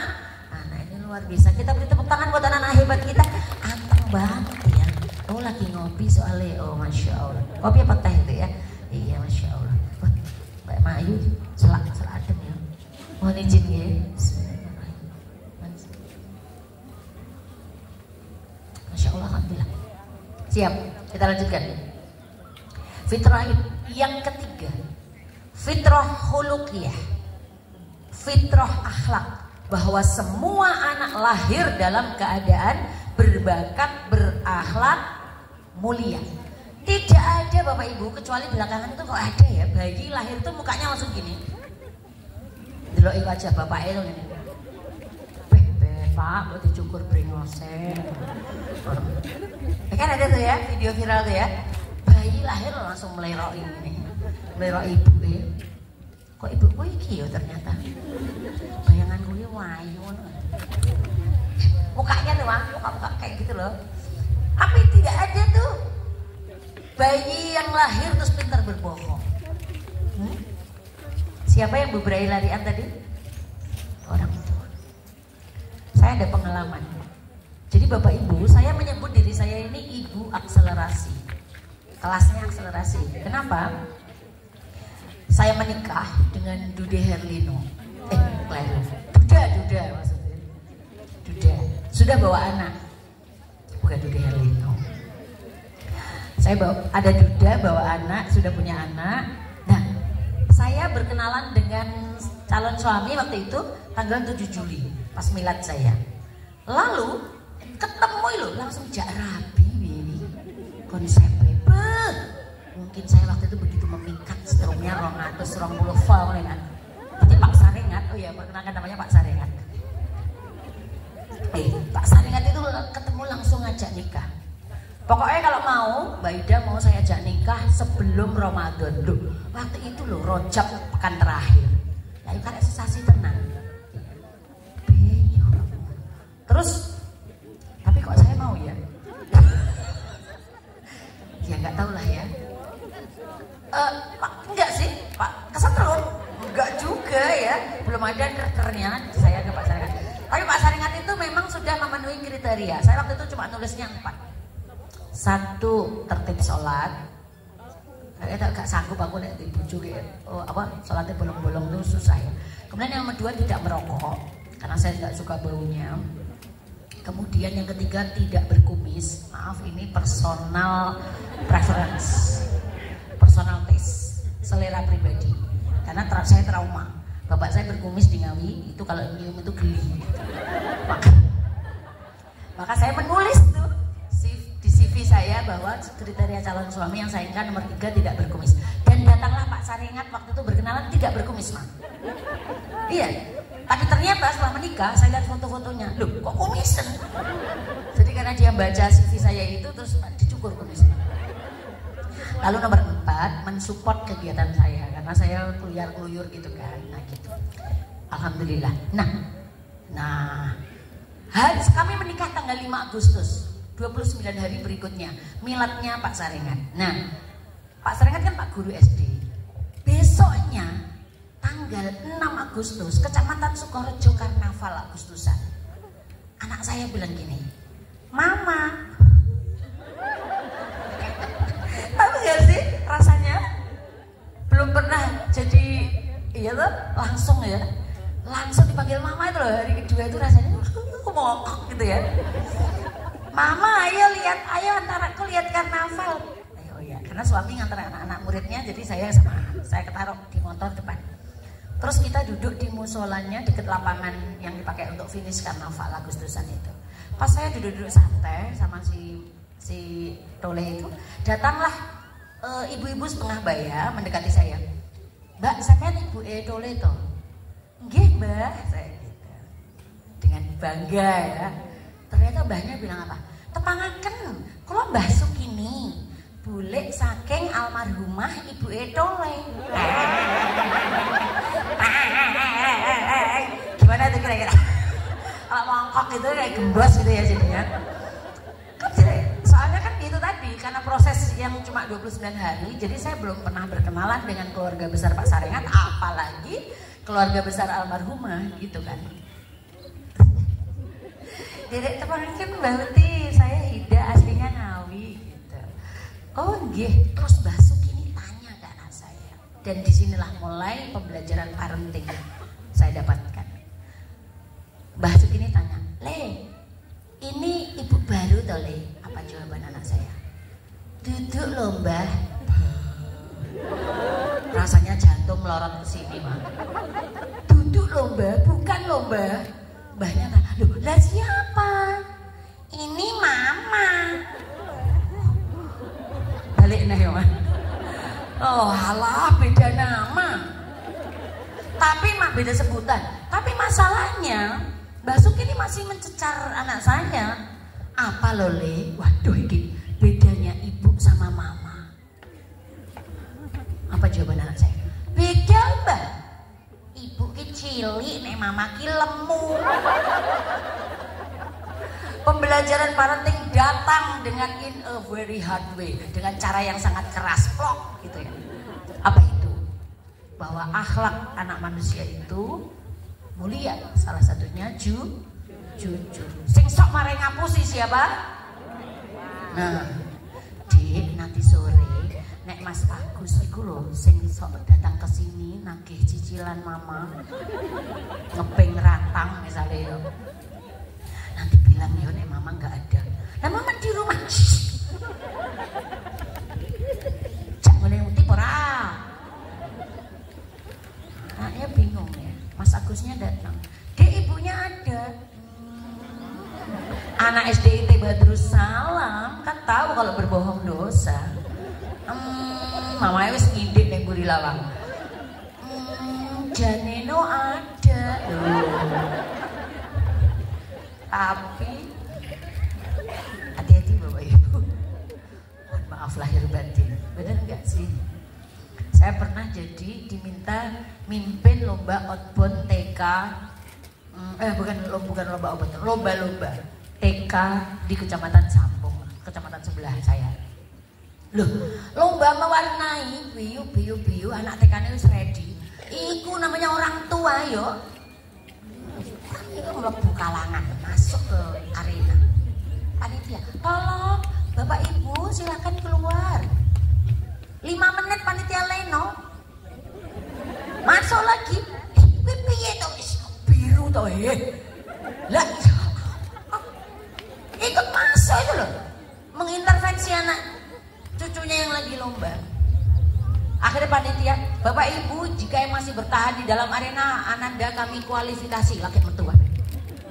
anak. Ini luar biasa. Kita beri tepuk tangan buat anak-anak hebat kita. Anteng banget ya. Oh lagi ngopi soalnya. Oh Masya Allah. Kopi apa teh itu ya? Iya Masya Allah. Mbak Mayu selak adem ya. Mohon izin ya. Masya Allah, alhamdulillah. Siap, kita lanjutkan. Fitrah yang ketiga, fitrah khuluqiyah, fitrah akhlak, bahwa semua anak lahir dalam keadaan berbakat, berakhlak mulia. Tidak ada Bapak Ibu, kecuali belakangan itu kok ada ya, bayi lahir itu mukanya langsung gini. Delok wajah bapaknya itu gini. Pak, buat dicukur brengose. Kan ada tuh ya, video viral tuh ya. Bayi lahir langsung melerok ini. Melerok ibu ya. Kok ibu gue iki ya ternyata. Bayangan gue wayu. Mukanya tuh muka kayak gitu loh. Tapi tidak ada tuh bayi yang lahir terus pintar berbohong. Siapa yang beberai larian tadi? Orang tua. Saya ada pengalaman. Jadi Bapak Ibu, saya menyebut diri saya ini ibu akselerasi. Kelasnya akselerasi. Kenapa? Saya menikah dengan Dude Herlino. Duda maksudnya. Duda. Sudah bawa anak. Bukan Dude Herlino. Saya ada Duda, bawa anak, sudah punya anak. Nah, saya berkenalan dengan calon suami waktu itu tanggal 7 Juli. Pas milad saya. Lalu ketemu lo langsung jak rabi ini konsepnya. Mungkin saya waktu itu begitu memikat strumnya 220 volt kan. Jadi Pak Sarengat, oh ya perkenalkan namanya Pak Sarengat. Pak Sarengat itu ketemu langsung ngajak nikah. Pokoknya kalau mau Mbak Ida mau saya ajak nikah sebelum Ramadan. Loh, waktu itu loh Rojab pekan terakhir. Ya kan sensasi tenang. Terus, tapi kok saya mau ya? Ya nggak tahu lah ya. Pak, enggak sih, Pak kesetrum, enggak juga ya. Belum ada kerkernya saya ke Pak Saringat. Tapi Pak Saringat itu memang sudah memenuhi kriteria. Saya waktu itu cuma nulisnya 4. 1, tertib sholat. Kayaknya gak sanggup aku nek dibujuk salatnya bolong-bolong itu susah ya. Kemudian yang kedua tidak merokok karena saya tidak suka baunya. Kemudian yang ketiga tidak berkumis. Maaf, ini personal preference, personal taste, selera pribadi. Karena saya trauma. Bapak saya berkumis di Ngawi, itu kalau nyium itu geli. Maka saya menulis tuh di CV saya bahwa kriteria calon suami yang saya inginkan nomor 3 tidak berkumis. Dan datanglah Pak Saringat waktu itu berkenalan tidak berkumis, Mak. Iya. Tapi ternyata setelah menikah saya lihat foto-fotonya, loh kok kumisen? Jadi karena dia baca CV saya itu terus dicukur kumisnya. Lalu nomor 4 mensupport kegiatan saya karena saya keluyur gitu kan, nah gitu. Alhamdulillah. Nah, kami menikah tanggal 5 Agustus, 29 hari berikutnya miladnya Pak Saringat. Nah, Pak Saringat kan Pak Guru SD. Besoknya tanggal 6 Agustus, Kecamatan Sukorejo Karnaval Agustusan. Anak saya bilang gini, Mama, tahu gak sih rasanya? Belum pernah jadi, iya tuh langsung dipanggil Mama itu loh. Hari kedua itu rasanya mongkok gitu ya. Mama, ayo antarku lihat karnaval. Ayo ya, karena suami ngantar anak-anak muridnya, jadi saya ketaruh di motor depan. Terus kita duduk di musolanya dekat lapangan yang dipakai untuk finish karnaval Agustusan itu. Pas saya duduk-duduk santai sama si Tole itu, datanglah ibu-ibu setengah baya mendekati saya. Mbak, sampean ibu Tole itu? Nggih, Mbah, saya gitu. Dengan bangga ya. Ternyata mbahnya bilang apa? Tepangaken, kula Mbah Sukini, bulik saking almarhumah Ibu Tole. Gimana tuh kira-kira? Kalau mongkok itu kayak gembos gitu ya jadinya. Soalnya kan itu tadi, karena proses yang cuma 29 hari, jadi saya belum pernah berkenalan dengan keluarga besar Pak Saringat, apalagi keluarga besar almarhumah gitu kan. Dedek tepangaken Mbak Uti, saya Hida aslinya Ngawi gitu. Oh nggih, terus Mbah Sukini tanya ke anak saya. Dan disinilah mulai pembelajaran parenting saya dapatkan. Mbah Sukini tanya, Le, ini ibu baru toh Le? Apa jawaban anak saya? Duduk loh Mbah. Rasanya jantung melorot ke sini Mbak. Duduk loh Mbah, bukan loh Mbah. Mbahnya tanya, loh lah siapa? Ini Mama. Balik nih ya Mas. Oh halah, beda nama. Tapi mak beda sebutan. Tapi masalahnya Mbak Suki ini masih mencecar anak saya. Apa loh Le? Waduh ini bedanya ibu sama mama. Apa jawaban anak saya? Beda Mbak. Ibu ki cilik nek mama ki lemu. Pembelajaran parenting datang dengan in a very hard way, dengan cara yang sangat keras, plok gitu ya. Apa itu? Bahwa akhlak anak manusia itu mulia, salah satunya jujur. Sing sok mare ngapusi siapa? Nah, Dik, nanti sore nek Mas Agus iku lho sing sok datang ke sini nagih cicilan mama. Ngeping ratang misalnya yo. Nanti bilang ya nek mama nggak ada. Nah mama di rumah. Cak boleh ngutip ora. Anaknya bingung ya. Mas Agusnya datang. Dek ibunya ada. Anak SDIT Badrussalam kan tahu kalau berbohong dosa. Mamanya wis ngindik ning mburi lawang. Janeno ada. Tapi hati-hati Bapak Ibu. Maaf lahir batin. Benar enggak sih? Saya pernah jadi diminta mimpin lomba outbound TK. Bukan lomba outbound, lomba TK di Kecamatan Sampung, kecamatan sebelah saya. Loh, lomba mewarnai biu anak TK-nya wis ready. Iku namanya orang tua yo. Itu mlebu kalangan, masuk ke arena. Panitia, tolong Bapak Ibu silakan keluar. 5 menit Lah, ikut masuk itu loh, mengintervensi anak cucunya yang lagi lomba. Akhirnya panitia, Bapak Ibu, jika yang masih bertahan di dalam arena Ananda kami kualifikasi laki metu kabeh.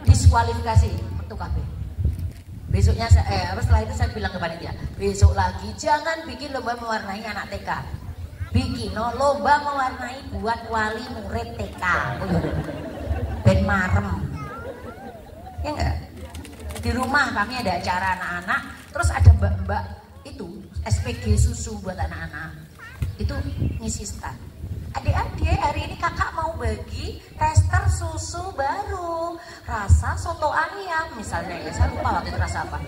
Diskualifikasi metu kabeh. Besoknya setelah itu saya bilang ke panitia, besok lagi jangan bikin lomba mewarnai anak TK. Bikin lomba mewarnai buat wali murid TK. Ben marem. Ya enggak? Di rumah kami ada acara anak-anak, terus ada mbak-mbak itu SPG susu buat anak-anak. Itu ngisi stand. Adik-adik, hari ini kakak mau bagi tester susu baru rasa soto ayam misalnya ya, saya lupa waktu itu rasa apa.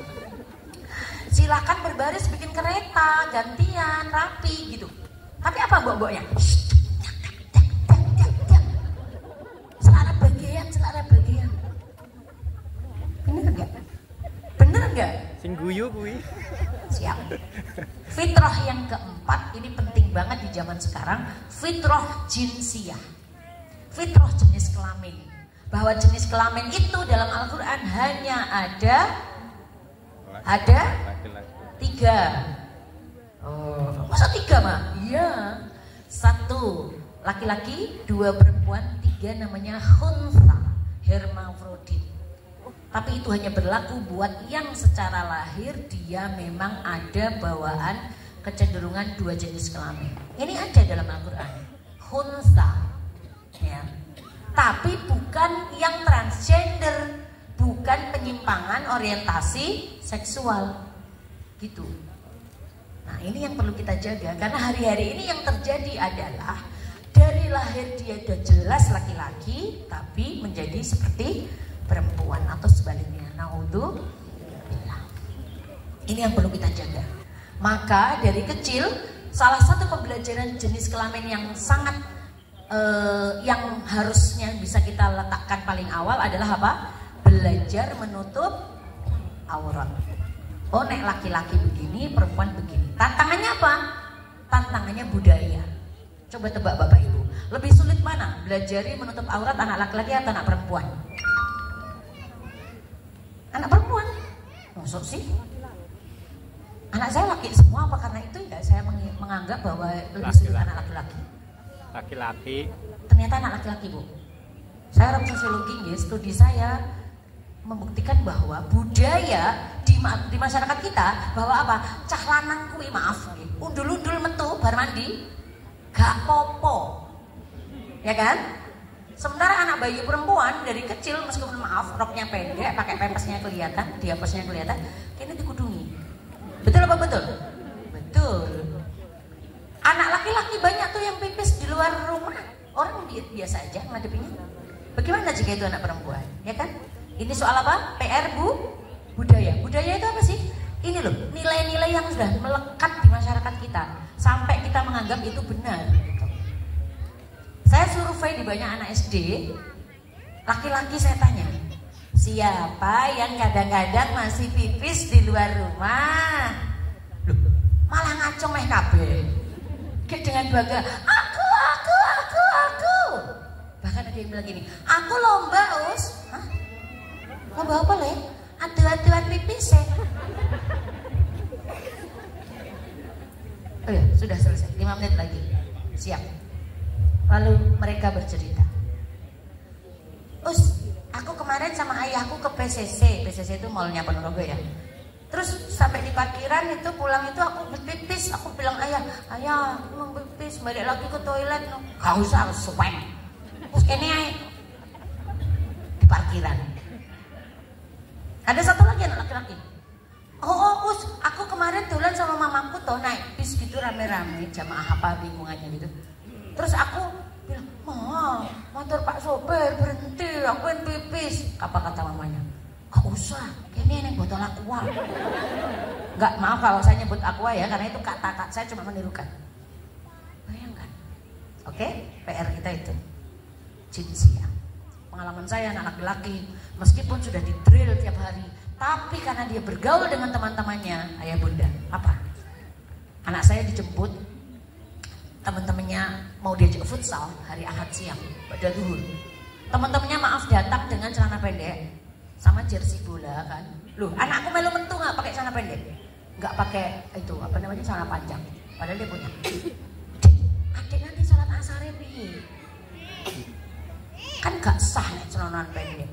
Silakan berbaris bikin kereta gantian rapi gitu. Tapi apa mbok-mboknya? Selera bagian. Bener enggak? Sing guyu kuwi. Siap. Fitrah yang keempat ini penting banget di zaman sekarang, fitrah jinsiyah. Fitrah jenis kelamin. Bahwa jenis kelamin itu dalam Al-Qur'an hanya ada Laki-laki. 3. Oh, masa 3 mah? Iya. 1 laki-laki, 2 perempuan, 3 namanya khuntha, hermafrodit. Tapi itu hanya berlaku buat yang secara lahir dia memang ada bawaan kecenderungan 2 jenis kelamin. Ini ada dalam Al-Quran, khuntha, ya. Tapi bukan yang transgender, bukan penyimpangan orientasi seksual, gitu. Nah ini yang perlu kita jaga, karena hari-hari ini yang terjadi adalah dari lahir dia udah jelas laki-laki, tapi menjadi seperti perempuan atau sebaliknya. Naudzubillah. Ini yang perlu kita jaga. Maka dari kecil salah satu pembelajaran jenis kelamin yang sangat yang harusnya bisa kita letakkan paling awal adalah apa? Belajar menutup aurat. Oh nek laki-laki begini, perempuan begini. Tantangannya apa? Tantangannya budaya. Coba tebak Bapak Ibu, lebih sulit mana? Belajari menutup aurat anak laki-laki atau anak perempuan? Anak perempuan, maksud sih? Anak saya laki semua, apa karena itu ya saya menganggap bahwa lebih sulit anak laki-laki? Laki-laki. Ternyata anak laki-laki, Bu. Saya orang sosiologi, ya, studi saya membuktikan bahwa budaya di masyarakat kita bahwa apa? Cah lanang kuwi maaf, undul-undul metu bar mandi, gak popo, ya kan? Sementara anak bayi perempuan dari kecil meskipun maaf roknya pendek, pakai pempesnya kelihatan, diapesnya kelihatan, kayaknya dikudungi. Betul apa betul? Betul. Anak laki-laki banyak tuh yang pipis di luar rumah, orang biasa aja ngadepinya. Bagaimana jika itu anak perempuan? Ya kan? Ini soal apa? PR budaya. Budaya itu apa sih? Ini loh, nilai-nilai yang sudah melekat di masyarakat kita sampai kita menganggap itu benar. Saya survei di banyak anak SD, laki-laki saya tanya, siapa yang kadang-kadang masih pipis di luar rumah? Loh, malah ngaco meh kabeh. Kayak dengan bangga, aku. Bahkan ada yang bilang gini, aku lomba us. Hah? Lomba apa Le? Adu-aduan pipis ya? Oh ya, sudah selesai, 5 menit lagi. Siap. Lalu mereka bercerita, Us, aku kemarin sama ayahku ke PCC itu mallnya Ponorogo ya. Terus sampai di parkiran itu pulang itu aku pipis, aku bilang ayah aku mau pipis, balik lagi ke toilet. Gak usah, sweng. Terus ini di parkiran. Ada satu lagi anak laki-laki. Us, aku kemarin dolan sama mamaku tuh naik bis gitu rame-rame, jamaah apa bingungannya gitu. Terus aku bilang, motor Pak sopir berhenti, aku yang pipis. Apa kata mamanya? Gak usah, ini yang botol aqua. Gak, maaf kalau saya nyebut aqua ya, karena itu kata saya cuma menirukan. Bayangkan, oke? PR kita itu jinsia. Pengalaman saya anak laki-laki, meskipun sudah di drill tiap hari, tapi karena dia bergaul dengan teman-temannya, ayah bunda, apa? Anak saya dijemput teman-temannya mau diajak futsal hari Ahad siang pada zuhur. Teman-temannya maaf datang dengan celana pendek sama jersey bola kan. Loh, anakku melu mentu nggak pakai celana pendek? Nggak pakai itu apa namanya celana panjang. Padahal dia punya. Adik nanti salat asar piye? Kan gak sah nih celana pendek.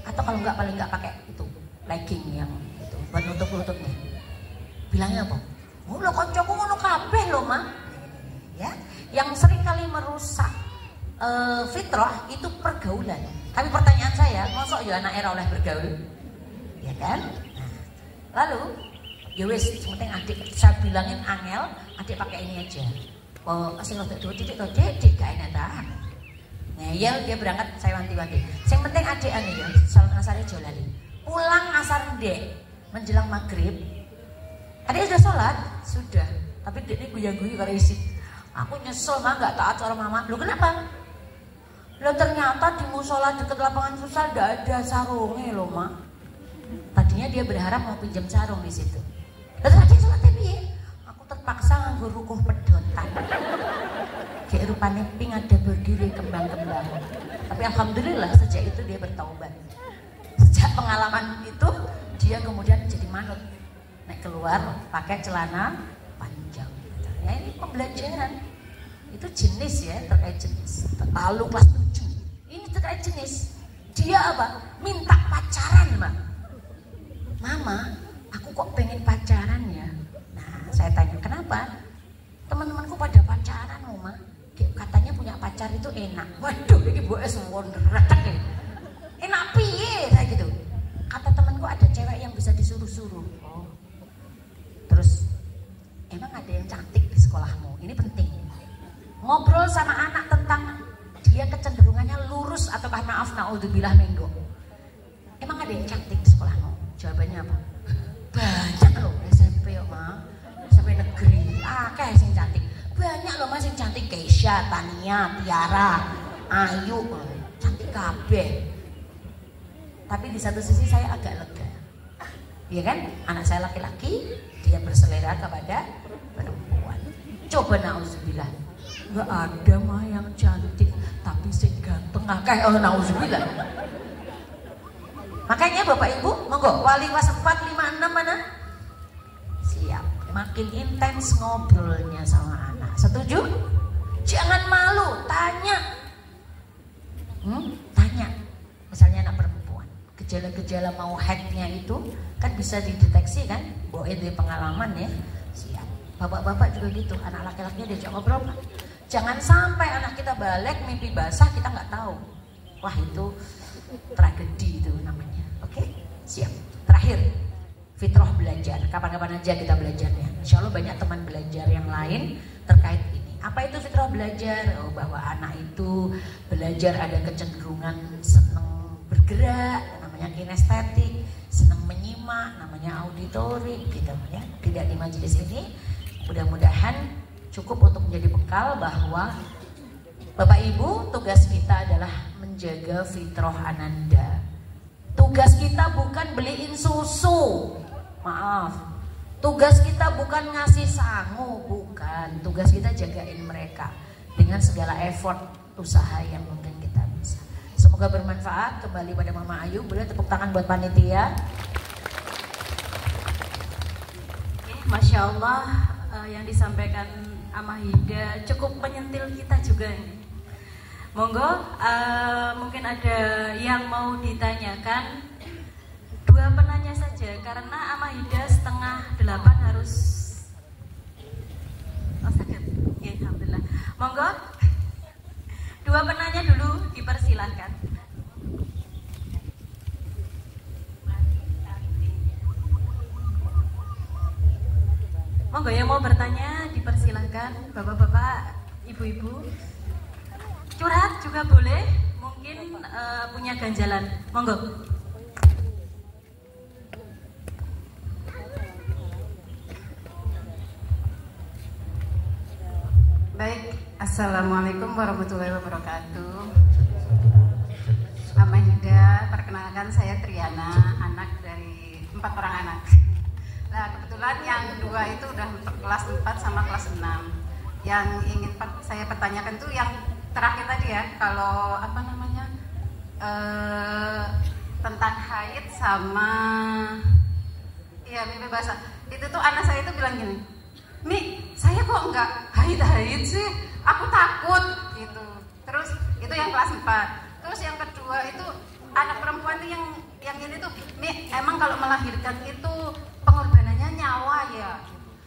Atau kalau nggak paling nggak pakai itu legging yang itu buat nutup lututnya. Bilangnya apa? Oh lo koncoku ngono kabeh lo mah. Ya, yang sering kali merusak fitrah itu pergaulan. Tapi pertanyaan saya, mosok ya anak era oleh bergaul, ya kan? Nah, lalu, ya wes, penting adik saya bilangin angel, adik pakai ini aja. Oh, asing lo tuh titik gak enak dah. Ngeyel dia berangkat, saya wanti-wanti. Yang penting adik ane ya, salat asar aja lali. Pulang asar dek, menjelang maghrib. Adik sudah sholat, sudah. Tapi dia ini guya-guyu karena isi. Aku nyesel mah nggak taat suara mama. Lu kenapa? Lo ternyata di musola deket lapangan futsal nggak ada sarungnya lo mah. Tadinya dia berharap mau pinjam sarung di situ. Terus adik sholatnya piye? Aku terpaksa nganggo rukuh pedotan. Kayak rupanya pink ada berdiri kembang-kembang. Tapi alhamdulillah sejak itu dia bertaubat. Sejak pengalaman itu dia kemudian jadi manut. Naik keluar pakai celana panjang. Ya ini pembelajaran. Itu jenis ya, terkait jenis. Lalu kelas 7. Ini terkait jenis. Dia apa? Minta pacaran, Mbak. Mama, aku kok pengen pacaran ya. Nah, saya tanya, kenapa? Teman-temanku pada pacaran, Mama. Katanya punya pacar itu enak. Waduh, ini boes wonderat ya. Enak piye kayak gitu. Kata temanku ada cewek yang bisa disuruh-suruh. Oh. Terus emang ada yang cantik di sekolahmu? Ini penting. Ngobrol sama anak tentang dia kecenderungannya lurus ataukah maaf naudzubillah menggo. Emang ada yang cantik di sekolahmu? Jawabannya apa? Banyak loh SMP ya Ma. SMP negeri. Kayak sing cantik. Banyak loh Mas yang cantik. Keisha, Tania, Tiara, Ayu. Cantik kabeh. Tapi di satu sisi saya agak lega. Iya kan? Anak saya laki-laki, dia berselera kepada perempuan. Coba nauzubillah. Enggak ada mah yang cantik tapi sing ganteng akeh. Oh nauzubillah. Makanya Bapak Ibu, monggo wali kelas 4, 5, 6 mana? Siap. Makin intens ngobrolnya sama anak. Setuju? Jangan malu, tanya. Tanya. Misalnya anak perempuan, gejala-gejala mau haidnya itu kan bisa dideteksi kan? Boleh dari pengalaman ya. Siap. Bapak-bapak juga gitu, anak laki-lakinya diajak ngobrol. Jangan sampai anak kita balik mimpi basah kita nggak tahu. Wah itu tragedi itu namanya. Oke, siap. Terakhir, fitrah belajar. Kapan-kapan aja kita belajarnya. Insya Allah banyak teman belajar yang lain terkait ini. Apa itu fitrah belajar? Oh, bahwa anak itu belajar ada kecenderungan senang bergerak, namanya kinestetik, senang menyimak, namanya auditorik, gitu ya. Tidak di majelis ini. Mudah-mudahan cukup untuk menjadi bekal bahwa Bapak Ibu, tugas kita adalah menjaga fitrah Ananda. Tugas kita bukan beliin susu, maaf. Tugas kita bukan ngasih sangu, bukan. Tugas kita jagain mereka dengan segala effort, usaha yang mungkin kita bisa. Semoga bermanfaat. Kembali pada Mama Ayu, boleh tepuk tangan buat panitia. Masya Allah, yang disampaikan Ama Hida cukup menyentil kita juga ini. Monggo, mungkin ada yang mau ditanyakan. 2 penanya saja karena Ama Hida 7:30 harus. Oh sakit, ya alhamdulillah. Monggo, 2 penanya dulu dipersilahkan. Monggo yang mau bertanya dipersilahkan, bapak-bapak, ibu-ibu. Curhat juga boleh, mungkin punya ganjalan. Monggo. Baik, assalamualaikum warahmatullahi wabarakatuh. Ama Hida, perkenalkan saya Triana, anak dari 4 orang anak. Nah kebetulan yang 2 itu udah kelas 4 sama kelas 6. Yang ingin saya pertanyakan tuh yang terakhir tadi ya, kalau apa namanya tentang haid sama mimpi basah. Itu tuh anak saya itu bilang gini, Mi, saya kok nggak haid sih, aku takut gitu. Terus itu yang kelas 4. Terus yang kedua itu anak perempuan tuh yang ini tuh, Mi, emang kalau melahirkan itu pengorbanannya nyawa ya?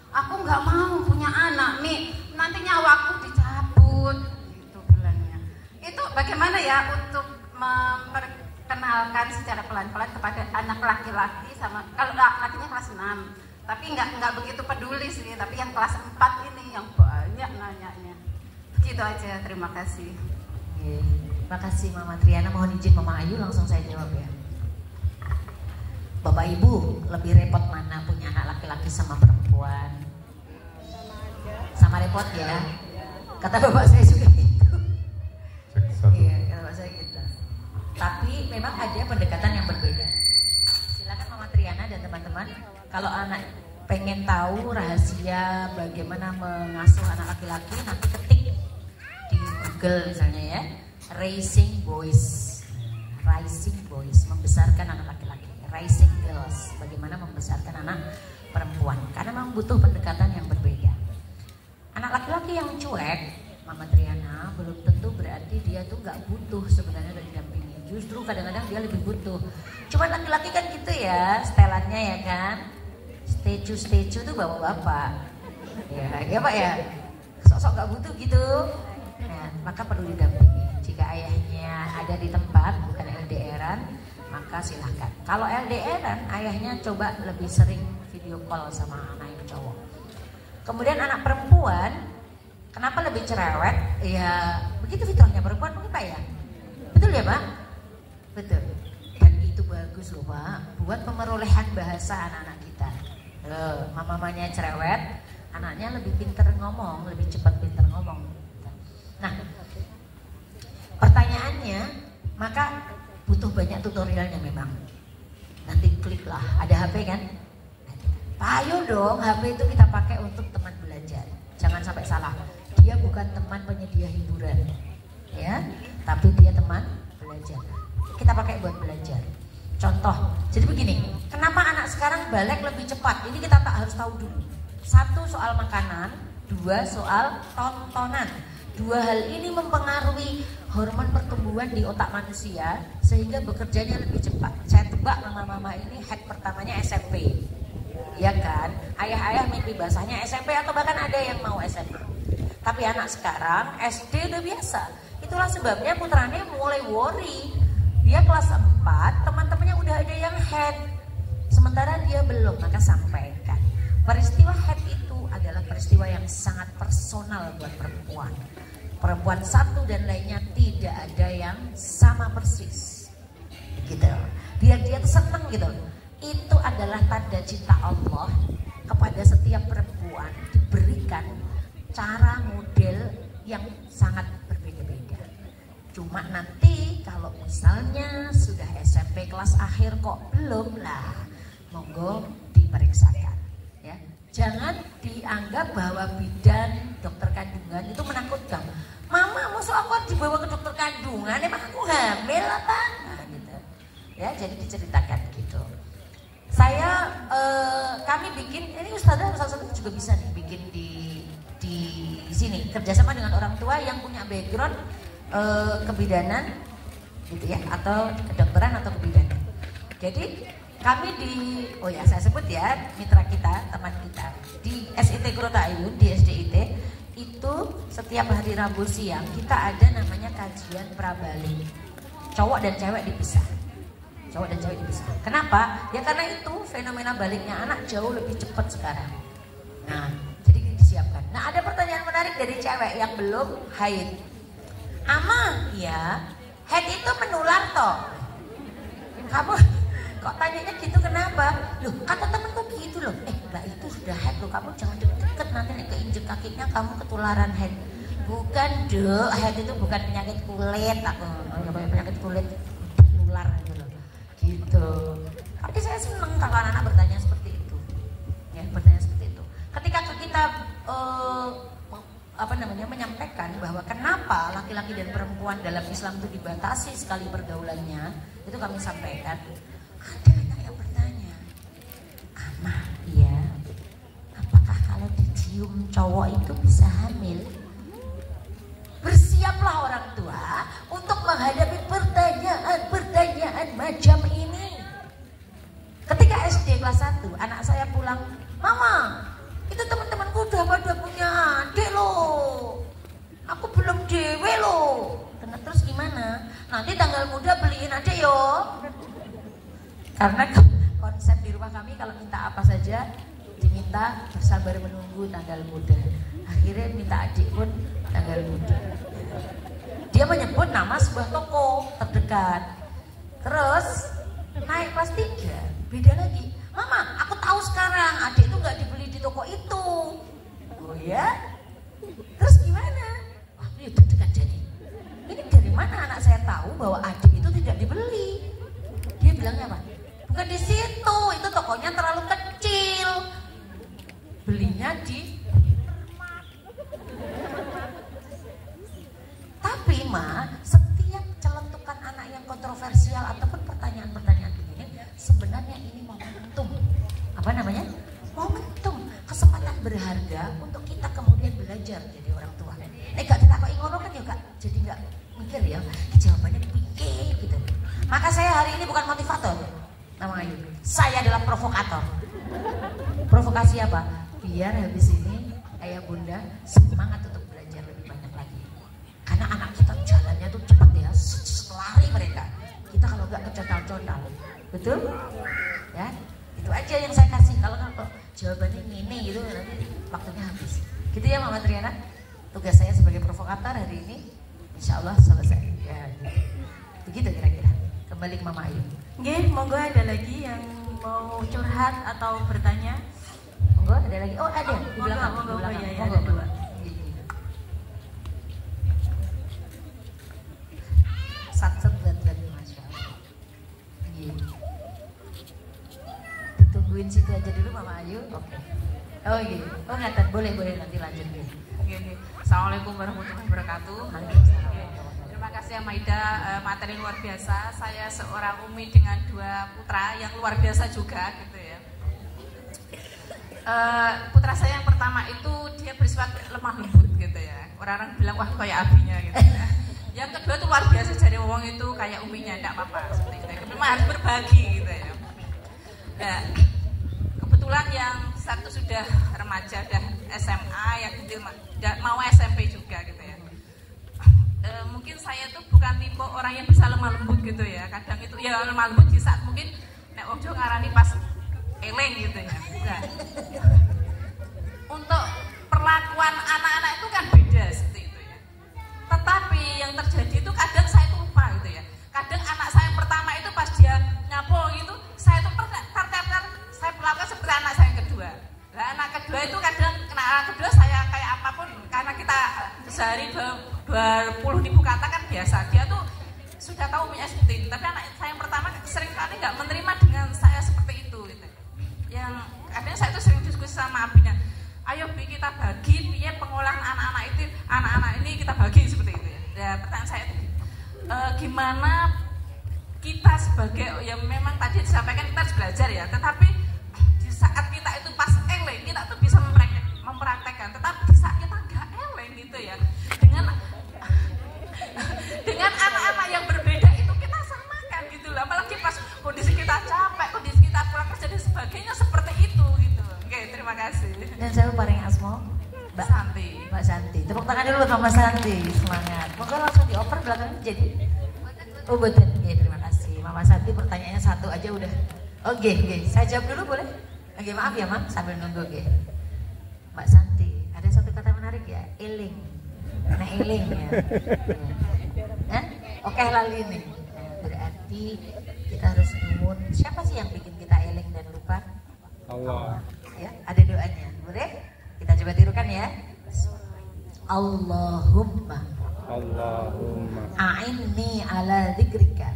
Aku nggak mau punya anak, Mi, nanti nyawaku dicabut gitu bilangnya. Itu bagaimana ya untuk memperkenalkan secara pelan-pelan kepada anak laki-laki, sama kalau lakinya kelas 6, tapi nggak begitu peduli sih, tapi yang kelas 4 ini yang banyak nanyanya. Gitu aja, terima kasih. Terima kasih Mama Triana. Mohon izin Mama Ayu, langsung saya jawab ya. Bapak Ibu, lebih repot mana punya anak laki-laki sama perempuan? Sama repot ya. Kata bapak saya juga gitu. Iya, kata bapak saya gitu. Tapi memang ada pendekatan yang berbeda. Silakan Mama Triana dan teman-teman, kalau anak pengen tahu rahasia bagaimana mengasuh anak laki-laki, nanti ketik di Google misalnya ya, raising boys, membesarkan anak laki-laki, raising girls, bagaimana membesarkan anak perempuan, karena memang butuh pendekatan yang berbeda. Anak laki-laki yang cuek, Mama Triana, belum tentu berarti dia tuh nggak butuh sebenarnya dari didampingi. Justru kadang-kadang dia lebih butuh. Cuma laki-laki kan gitu ya, setelannya ya kan. Statue tuh bapak-bapak. Ya Pak ya. Sok-sok nggak butuh gitu. Nah, maka perlu didampingi. Jika ayahnya ada di tempat, bukan LDR-an, maka silahkan. Kalau LDR-an, ayahnya coba lebih sering video call sama anak yang cowok. Kemudian anak perempuan, kenapa lebih cerewet? Ya begitu fitrahnya perempuan mungkin Pak ya. Betul ya Pak? Betul. Dan itu bagus loh Pak, buat pemerolehan bahasa anak-anak kita. Mamanya cerewet, anaknya lebih pintar ngomong, lebih cepat pintar ngomong. Nah, pertanyaannya, maka butuh banyak tutorialnya memang. Nanti klik lah, ada HP kan? Ayo dong, HP itu kita pakai untuk teman belajar. Jangan sampai salah. Dia bukan teman penyedia hiburan, ya, tapi dia teman belajar. Kita pakai buat belajar. Contoh, jadi begini. Kenapa anak sekarang balik lebih cepat? Ini kita tak harus tahu dulu. 1 soal makanan, 2 soal tontonan. 2 hal ini mempengaruhi hormon pertumbuhan di otak manusia sehingga bekerjanya lebih cepat. Saya tebak mama-mama ini head pertamanya SMP. Ya kan, ayah-ayah mimpi basahnya SMP atau bahkan ada yang mau SMA. Tapi anak sekarang SD udah biasa. Itulah sebabnya putranya mulai worry. Dia kelas 4, teman-temannya udah ada yang head, sementara dia belum. Maka sampaikan, peristiwa head itu adalah peristiwa yang sangat personal buat perempuan. Perempuan satu dan lainnya tidak ada yang sama persis, gitu. Biar dia tuh seneng gitu. Itu adalah tanda cinta Allah kepada setiap perempuan, diberikan cara model yang sangat berbeda-beda. Cuma nanti kalau misalnya sudah SMP kelas akhir kok belum lah, monggo diperiksakan ya. Jangan dianggap bahwa bidan dokter kandungan itu menakutkan. Mama, maksud aku dibawa ke dokter kandungan, emang aku hamil apa? Nah, gitu. Ya, jadi diceritakan gitu. Kami bikin, ini Ustazah salah juga bisa nih bikin di sini kerjasama dengan orang tua yang punya background kebidanan gitu ya, atau kedokteran atau kebidanan. Jadi kami saya sebut ya, mitra kita, teman kita di SIT Kurotayun, di SDIT itu setiap hari Rabu siang kita ada namanya kajian prabalik. Cowok dan cewek dipisah. Kenapa? Ya karena itu fenomena baliknya anak jauh lebih cepat sekarang. Nah, jadi disiapkan. Nah, ada pertanyaan menarik dari cewek yang belum haid. Ama, ya, haid itu menular toh. Kamu kok tanyanya gitu kenapa? Loh, kata temenku gitu loh. Mbak itu sudah haid loh, kamu jangan deket nanti keinjek kakinya kamu ketularan haid. Bukan dok, haid itu bukan penyakit kulit. Penyakit kulit nular gitu. Tapi saya senang kalau anak-anak bertanya seperti itu. Ya, bertanya seperti itu. Ketika kita menyampaikan bahwa kenapa laki-laki dan perempuan dalam Islam itu dibatasi sekali pergaulannya, itu kami sampaikan. Ada anak yang bertanya, Amah, iya, apakah kalau dicium cowok itu bisa hamil? Bersiaplah orang tua untuk menghadapi pertanyaan macam ini. Ketika SD kelas 1, anak saya pulang, Mama, itu teman-temanku udah pada punya adik loh. Aku belum dewe loh. Terus gimana? Nanti tanggal muda beliin adik yo. Karena konsep di rumah kami kalau minta apa saja diminta bersabar menunggu tanggal muda. Akhirnya minta adik pun tanggal muda. Dia menyebut nama sebuah toko terdekat. Terus naik kelas 3, beda lagi. Mama, aku tahu sekarang adik itu nggak dibeli di toko itu. Oh ya? Terus gimana? Wah, ini terdekat jadi. Ini dari mana anak saya tahu bahwa adik itu tidak dibeli? Dia bilangnya apa? Bukan di situ, itu tokonya terlalu kecil. Belinya di. Tapi Ma, setiap celentukan anak yang kontroversial ataupun pertanyaan-pertanyaan begini, sebenarnya ini momentum. Apa namanya? Momentum, kesempatan berharga untuk kita kemudian belajar jadi orang tua. Gak ditakoki ngono kan ya Kak, jadi gak mikir ya, jawabannya pikir gitu. Maka saya hari ini bukan motivator, Mama Ayu. Saya adalah provokator. Provokasi apa? Biar habis ini ayah bunda semangat untuk belajar lebih banyak lagi. Karena anak kita jalannya tuh cepat ya, lari mereka. Kita kalau nggak kecondal-condal, betul? Ya, itu aja yang saya kasih. Kalau jawabannya ini gitu nanti waktunya habis. Gitu ya Mama Triana. Tugas saya sebagai provokator hari ini, insya Allah selesai. Ya, begitu kira-kira. Kembali ke Mama Ayu. Nggih, monggo ada lagi yang mau curhat atau bertanya? Monggo ada lagi. Oh ada di belakang. Monggo, Di belakang. ya, Monggo, ada dua. Satset dan Masya Allah. Ditungguin situ aja dulu Mama Ayu. Oke. Oh iya. Oh ngatan, boleh nanti lanjut deh. Oke. Assalamualaikum warahmatullahi wabarakatuh. Terima kasih ya Maida, materi luar biasa. Saya seorang umi dengan 2 putra yang luar biasa juga gitu ya. Putra saya yang pertama itu dia bersifat lemah lembut gitu ya. Orang-orang bilang wah kayak abinya gitu ya. Yang kedua itu luar biasa, jadi wong itu kayak uminya, enggak apa-apa seperti itu. Memang harus berbagi gitu ya. Nah, kebetulan yang satu sudah remaja, udah SMA, yang kecil mau SMP juga gitu ya. Mungkin saya tuh bukan tipe orang yang bisa lemah lembut gitu ya. Kadang itu ya lemah lembut di saat mungkin nek wong Jawa ngarani pas eleng gitu ya. Bukan. Untuk perlakuan anak-anak itu kan beda seperti itu ya. Tetapi yang terjadi itu kadang saya tuh lupa gitu ya. Kadang anak saya yang pertama itu pas dia nyapo gitu, saya tuh saya perlakukan seperti anak saya yang kedua. Nah, anak kedua itu kadang anak kedua saya kayak apapun karena kita sehari 20.000 kata kan biasa. Dia tuh sudah tahu punya seperti itu. Tapi anak saya yang pertama sering kali nggak menerima dengan saya seperti itu gitu. Yang kadang saya tuh sering diskusi sama abinya. Ayo Bi kita bagi piye pengolahan anak-anak ini kita bagi seperti itu ya. Ya pertanyaan saya itu gimana kita sebagai yang memang tadi disampaikan kita harus belajar ya, tetapi di saat kita itu pas eleng kita tuh bisa mempraktekkan, tetapi di saat kita nggak eleng gitu ya dengan anak-anak yang berbeda itu kita samakan gitu loh, apalagi pas kondisi kita capek, kondisi kita pulang kerja dan sebagainya seperti itu gitu. Oke, terima kasih. Dan saya paling asmo Mbak Santi. Tepuk tangan dulu Mama Santi, semangat. Monggo langsung dioper belakangnya jadi. Oh betul, ya, terima kasih Mama Santi. Pertanyaannya satu aja udah. Oke, saya jawab dulu boleh? Oke, maaf ya Mam, sambil nunggu. Oke. Mbak Santi, ada satu kata menarik ya, eling. Nah eling ya. Oke lali nih. Berarti kita harus nyuwun. Siapa sih yang bikin kita eling dan lupa? Allah. Ya, ada doanya. Boleh? Kita coba tirukan ya. Allahumma a'inni ala dzikrika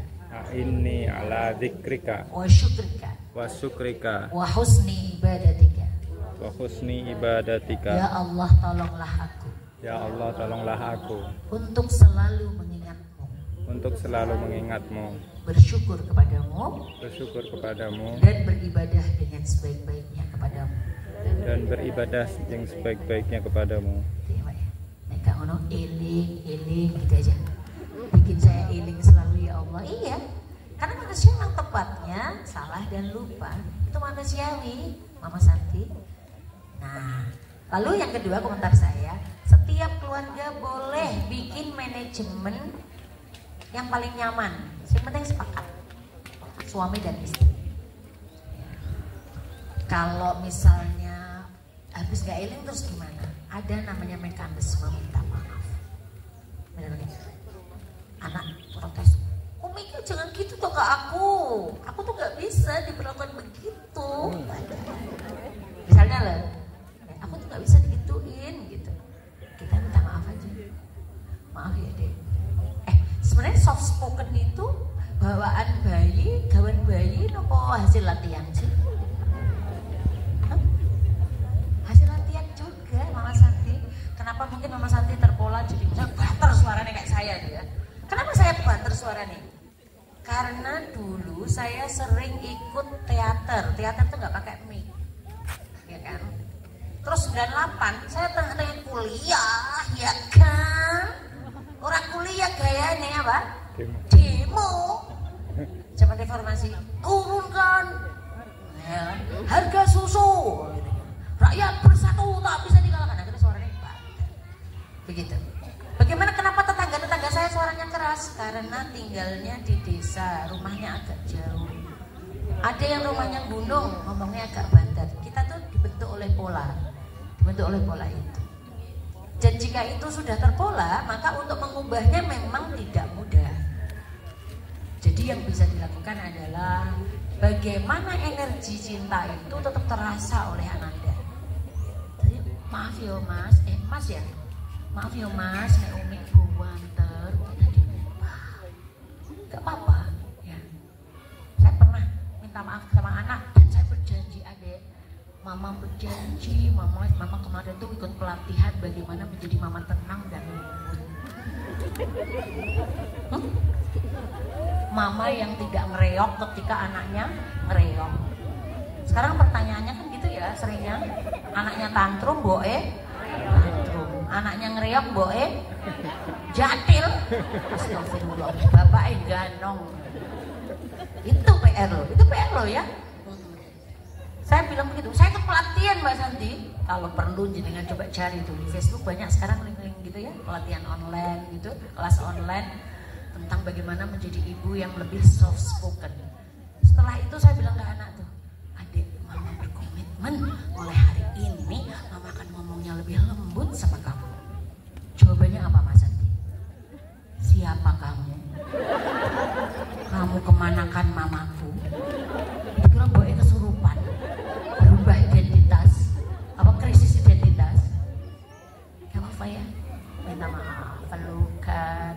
wa syukrika wa husni ibadatika. Ya Allah tolonglah aku. Ya Allah, tolonglah aku untuk selalu mengingatmu, untuk selalu mengingatmu, bersyukur kepadamu, bersyukur kepadamu, dan beribadah dengan sebaik-baiknya kepadamu. dan beribadah yang sebaik-baiknya kepadamu. Itu ya Pak ya. Nek gak ngono eling gitu aja. Bikin saya eling selalu ya Allah. Iya. Karena manusia memang tepatnya salah dan lupa. Itu manusiawi, Mama Santi. Nah, lalu yang kedua komentar saya, setiap keluarga boleh bikin manajemen yang paling nyaman. Yang penting sepakat, suami dan istri. Kalau misalnya habis gak eling terus gimana? Ada namanya mekanisme minta maaf. Benar kan? Anak protes, Umi jangan gitu toh ke aku tuh gak bisa diperlakukan begitu. Misalnya lah, aku tuh gak bisa digituin gitu. Kita minta maaf aja. Maaf ya dek. Sebenarnya soft spoken itu bawaan bayi, gawan bayi, nopo hasil latihan sih? Hasil latihan juga, Mama Santi. Kenapa mungkin Mama Santi terpola jadi misalnya banter suaranya kayak saya dia? Kenapa saya banter suaranya? Karena dulu saya sering ikut teater tuh nggak pakai mic, ya kan? Terus 98 saya tengah kuliah, ya kan? Orang kuliah gayanya apa? Demo. Zaman reformasi, turunkan ya, harga susu. Rakyat bersatu tak bisa dikalahkan. Akhirnya suaranya begitu. Bagaimana kenapa tetangga saya suaranya keras? Karena tinggalnya di desa, rumahnya agak jauh. Ada yang rumahnya gunung, ngomongnya agak banter. Kita tuh dibentuk oleh pola itu. Dan jika itu sudah terpola, maka untuk mengubahnya memang tidak mudah. Jadi yang bisa dilakukan adalah bagaimana energi cinta itu tetap terasa oleh Ananda. Jadi maaf ya mas, mas ya, maaf ya mas, nek Umi buanter, tadi gak apa-apa ya. Saya pernah minta maaf sama anak dan saya berjanji adek. Mama berjanji, mama kemarin tuh ikut pelatihan bagaimana menjadi mama tenang dan lembut. Mama yang tidak ngereok ketika anaknya ngereok. Sekarang pertanyaannya kan gitu ya, seringnya anaknya tantrum, boe tantrum. Anaknya ngereok, boe jatil. Astagfirullah, bapaknya ganong. Itu PR lo ya. Saya bilang begitu, saya ikut pelatihan Mbak Santi. Kalau perlu jenengan coba cari tuh di Facebook, banyak sekarang link-link gitu ya, pelatihan online gitu, kelas online tentang bagaimana menjadi ibu yang lebih soft spoken. Setelah itu saya bilang ke anak tuh, adik, mama berkomitmen mulai hari ini mama akan ngomongnya lebih lembut sama kamu. Jawabannya apa Mas Santi? Siapa kamu? Kamu kemanakan mamaku? Dikira boe kesurupan, berubah identitas, apa krisis identitas? Gak apa ya, minta maaf, pelukan.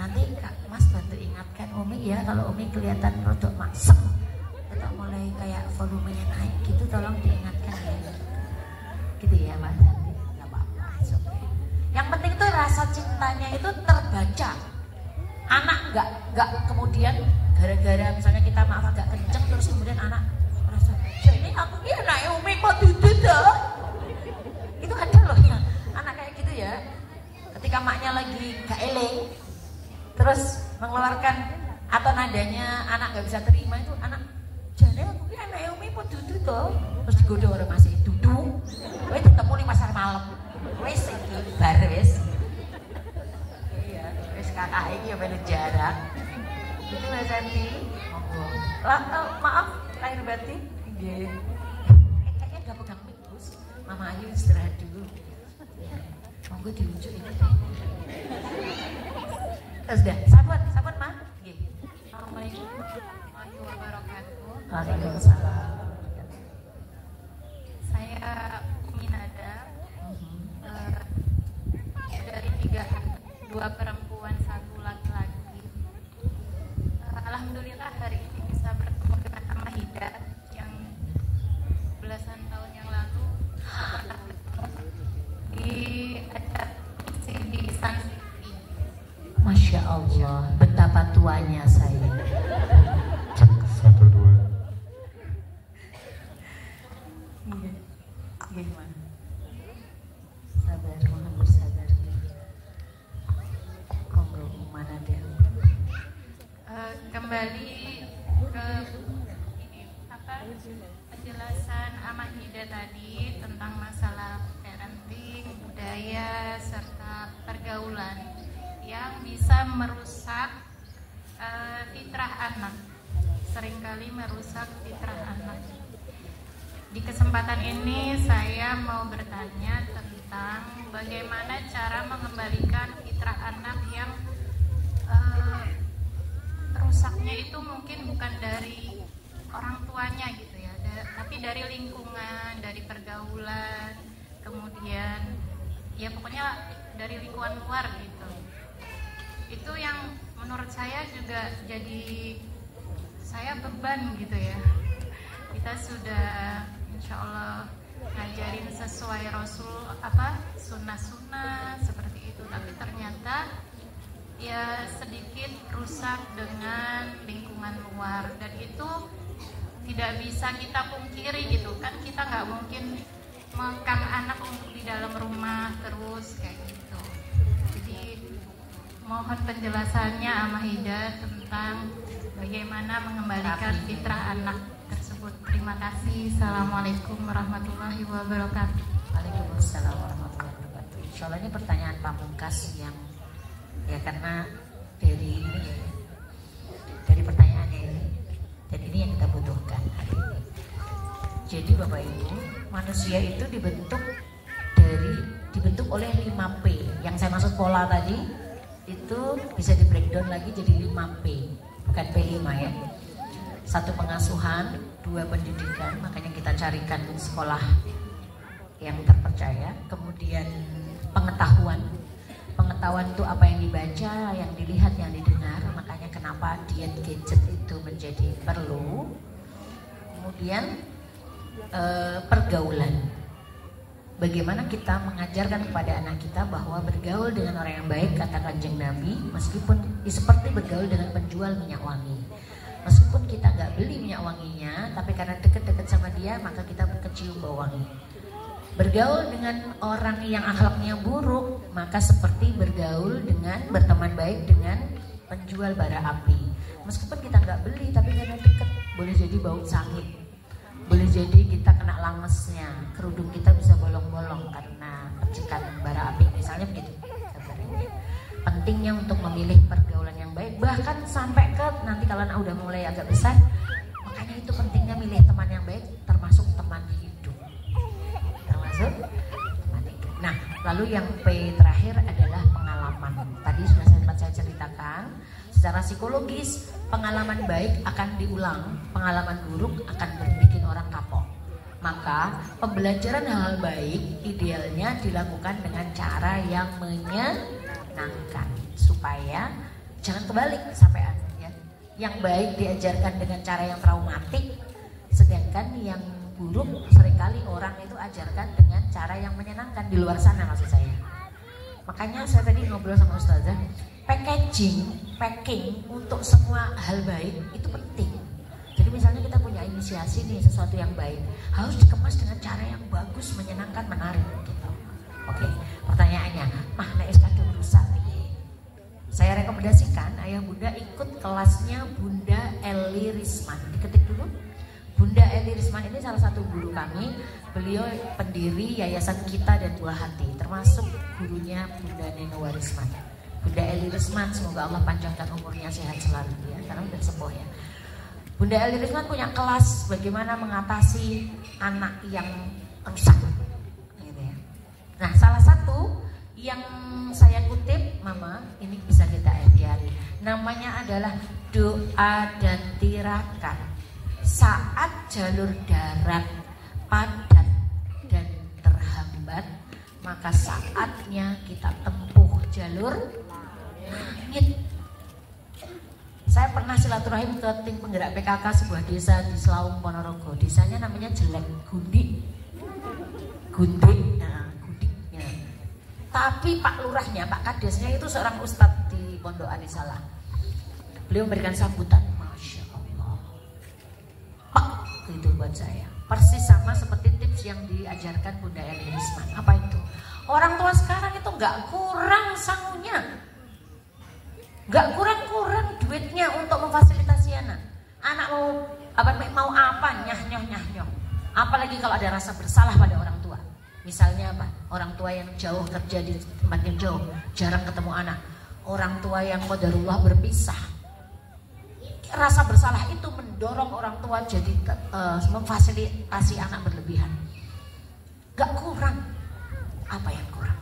Nanti Kak Mas bantu ingatkan Umi ya, kalau Umi kelihatan rodok maksek atau mulai kayak volumenya naik gitu, tolong diingatkan ya. Gitu ya Mas Santi, gak apa-apa, okay. Yang penting itu rasa cintanya itu terbaca. Anak nggak kemudian gara-gara misalnya kita maaf agak kenceng terus kemudian anak merasa jadi aku ini anak Umi kok duduk dah. Itu ada loh ya anak kayak gitu ya, ketika maknya lagi gak eling terus mengeluarkan atau nadanya anak nggak bisa terima, itu anak jadi aku ini anak Umi kok duduk toh, terus digoda orang masih duduk, wes ketemu di pasar malam, wes iki bar wes. Kakak ini beda jarak. Itu Mbak Santi. Maaf lahir batin. Kayaknya gak pegang mic Gus. Mama Ayu istirahat dulu. Monggo diunjuk ini. Terus dah, sabun Ma. Assalamualaikum warahmatullahi wabarakatuh. Waalaikumsalam. Saya Minada. Dari dua perempuan, satu laki-laki. Alhamdulillah hari ini bisa bertemu dengan Amah Hida yang belasan tahun yang lalu di acara tuanya saya. Cek 1 2. Gimana? Sabar, mohon bersabar. Monggo, mana dia? Kembali ke ini, penjelasan Amah Hida tadi tentang masalah parenting, budaya serta pergaulan yang bisa merusak fitrah anak, seringkali merusak fitrah anak. Di kesempatan ini saya mau bertanya tentang bagaimana cara mengembalikan fitrah anak yang rusaknya itu mungkin bukan dari orang tuanya gitu ya, tapi dari lingkungan, dari pergaulan, kemudian ya pokoknya dari lingkungan luar gitu. Itu yang menurut saya juga jadi saya beban gitu ya. Kita sudah insya Allah ngajarin sesuai Rasul sunnah-sunnah seperti itu, tapi ternyata ya sedikit rusak dengan lingkungan luar, dan itu tidak bisa kita pungkiri gitu kan. Kita nggak mungkin mengekang anak untuk di dalam rumah terus kayak gitu. Jadi mohon penjelasannya Amah Hida tentang bagaimana mengembalikan fitrah anak tersebut. Terima kasih. Assalamualaikum warahmatullahi wabarakatuh. Waalaikumsalam warahmatullahi wabarakatuh. Insya Allah ini pertanyaan pamungkas yang ya karena dari ini ya, dari pertanyaannya ini, dan ini yang kita butuhkan hari ini. Jadi Bapak Ibu, manusia itu dibentuk oleh 5P. Yang saya maksud pola tadi itu bisa di breakdown lagi jadi 5P, bukan P5 ya. 1 pengasuhan, 2 pendidikan, makanya kita carikan sekolah yang terpercaya. Kemudian pengetahuan itu apa yang dibaca, yang dilihat, yang didengar. Makanya kenapa diet gadget itu menjadi perlu. Kemudian pergaulan, bagaimana kita mengajarkan kepada anak kita bahwa bergaul dengan orang yang baik, kata Kanjeng Nabi, meskipun seperti bergaul dengan penjual minyak wangi. Meskipun kita nggak beli minyak wanginya, tapi karena deket-deket sama dia, maka kita kecium bau wangi. Bergaul dengan orang yang akhlaknya buruk, maka seperti berteman baik dengan penjual bara api. Meskipun kita nggak beli, tapi karena deket, boleh jadi bau sangit, boleh jadi kita kena lamesnya, kerudung kita bisa bolong-bolong karena percikan bara api, misalnya begitu. Pentingnya untuk memilih pergaulan yang baik, bahkan sampai ke nanti kalau anak udah mulai agak besar, makanya itu pentingnya milih teman yang baik, termasuk teman hidup. Nah, lalu yang P terakhir adalah pengalaman. Tadi sudah sempat saya ceritakan, secara psikologis pengalaman baik akan diulang, pengalaman buruk akan bikin orang kapok. Maka pembelajaran hal baik idealnya dilakukan dengan cara yang menyenangkan, supaya jangan kebalik sampean ya. Yang baik diajarkan dengan cara yang traumatik, sedangkan yang buruk seringkali orang itu ajarkan dengan cara yang menyenangkan di luar sana, maksud saya. Makanya saya tadi ngobrol sama Ustazah, packing untuk semua hal baik itu penting. Jadi misalnya kita punya inisiasi nih sesuatu yang baik, harus dikemas dengan cara yang bagus, menyenangkan, menarik gitu. Oke, pertanyaannya, mah nek kadung rusak piye? Saya rekomendasikan ayah bunda ikut kelasnya Bunda Eli Risman. Diketik dulu. Bunda Eli Risman ini salah satu guru kami. Beliau pendiri Yayasan Kita dan Buah Hati, termasuk gurunya Bunda Nenowa Risman. Bunda Eli Risman, semoga Allah panjangkan umurnya, sehat selalu ya, karena udah sepuh ya. Bunda Eli Risman punya kelas bagaimana mengatasi anak yang rusak gitu ya. Nah, salah satu yang saya kutip, Mama, ini bisa kita ikhtiari. Namanya adalah doa dan tirakat. Saat jalur darat padat dan terhambat, maka saatnya kita tempuh jalur langit. Saya pernah silaturahim ke tim penggerak PKK sebuah desa di Selaung Ponorogo. Desanya namanya Jelek Gundik. Gundiknya. Tapi Pak Lurahnya, Pak Kadesnya itu seorang ustadz di Pondok Anisalah. Beliau memberikan sambutan, Masya Allah. Pak, itu buat saya. Persis sama seperti tips yang diajarkan Bunda Eni Risman. Apa itu? Orang tua sekarang itu nggak kurang sangunya, nggak kurang duitnya untuk memfasilitasi anak. Anak mau apa nyah. Apalagi kalau ada rasa bersalah pada orang tua. Misalnya apa? Orang tua yang jauh kerja di tempat yang jauh, jarang ketemu anak. Orang tua yang qadarullah berpisah. Rasa bersalah itu mendorong orang tua jadi memfasilitasi anak berlebihan. Gak kurang. Apa yang kurang?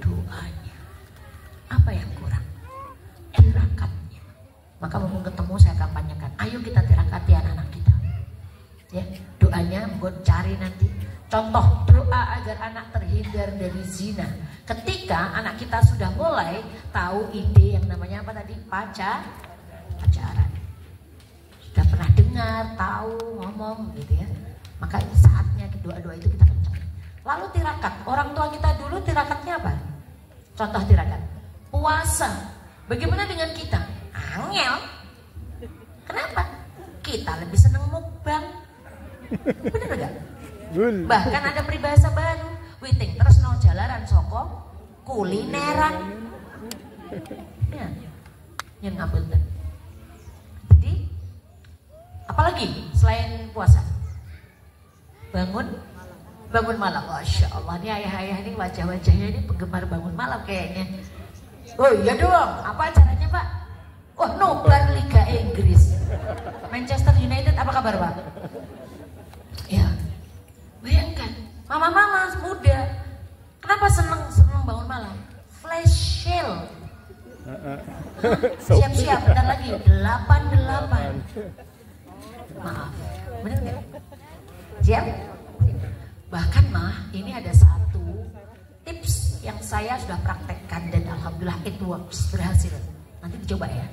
Doanya. Apa yang kurang? Tirakatnya. Maka mumpung ketemu saya kampanyekan, ayo kita tirakati anak-anak kita. Ya, doanya buat cari nanti contoh doa agar anak terhindar dari zina. Ketika anak kita sudah mulai tahu ide yang namanya apa tadi? Pacaran. Sudah pernah dengar, tahu, ngomong gitu ya. Maka saatnya doa-doa itu kita kencang. Lalu tirakat. Orang tua kita dulu tirakatnya apa? Contoh tirakat. Puasa. Bagaimana dengan kita? Angel. Kenapa? Kita lebih senang mukbang. Bener gak? Bahkan ada peribahasa baru, witing terus no jalaran soko kulineran. Ya, yang ngapunten. Jadi, apalagi selain puasa? Bangun malam. Masya Allah, ini ayah-ayah ini wajah-wajahnya ini penggemar bangun malam kayaknya. Oh iya dong, apa acaranya Pak? Oh, nobar Liga Inggris, Manchester United, apa kabar Pak? Ya, bayangkan, mama-mama muda, kenapa seneng bangun malam? Flash sale. Siap-siap, bentar lagi 88. Maaf, bener nggak? Siap? Bahkan ini ada satu tips yang saya sudah praktekkan dan alhamdulillah it works, berhasil. Nanti dicoba ya.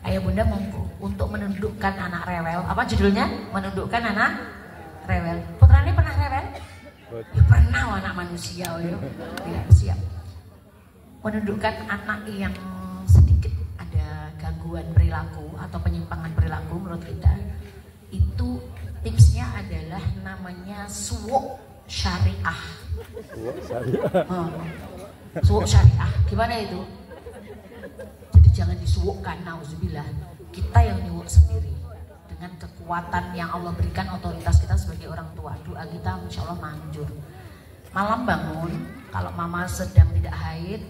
Ayah bunda mampu untuk menundukkan anak rewel. Apa judulnya? Menundukkan anak rewel. Putranya pernah rewel? Ya, pernah anak manusia. Ya, siap. Menundukkan anak yang sedikit ada gangguan perilaku atau penyimpangan perilaku menurut kita. Itu tipsnya adalah namanya suwuk syariah. Suwuk syariah. Gimana itu? Jadi jangan disuwukkan, nauzubillah. Kita yang nyuwuk sendiri. Dengan kekuatan yang Allah berikan, otoritas kita sebagai orang tua. Doa kita insya Allah manjur. Malam bangun, kalau mama sedang tidak haid,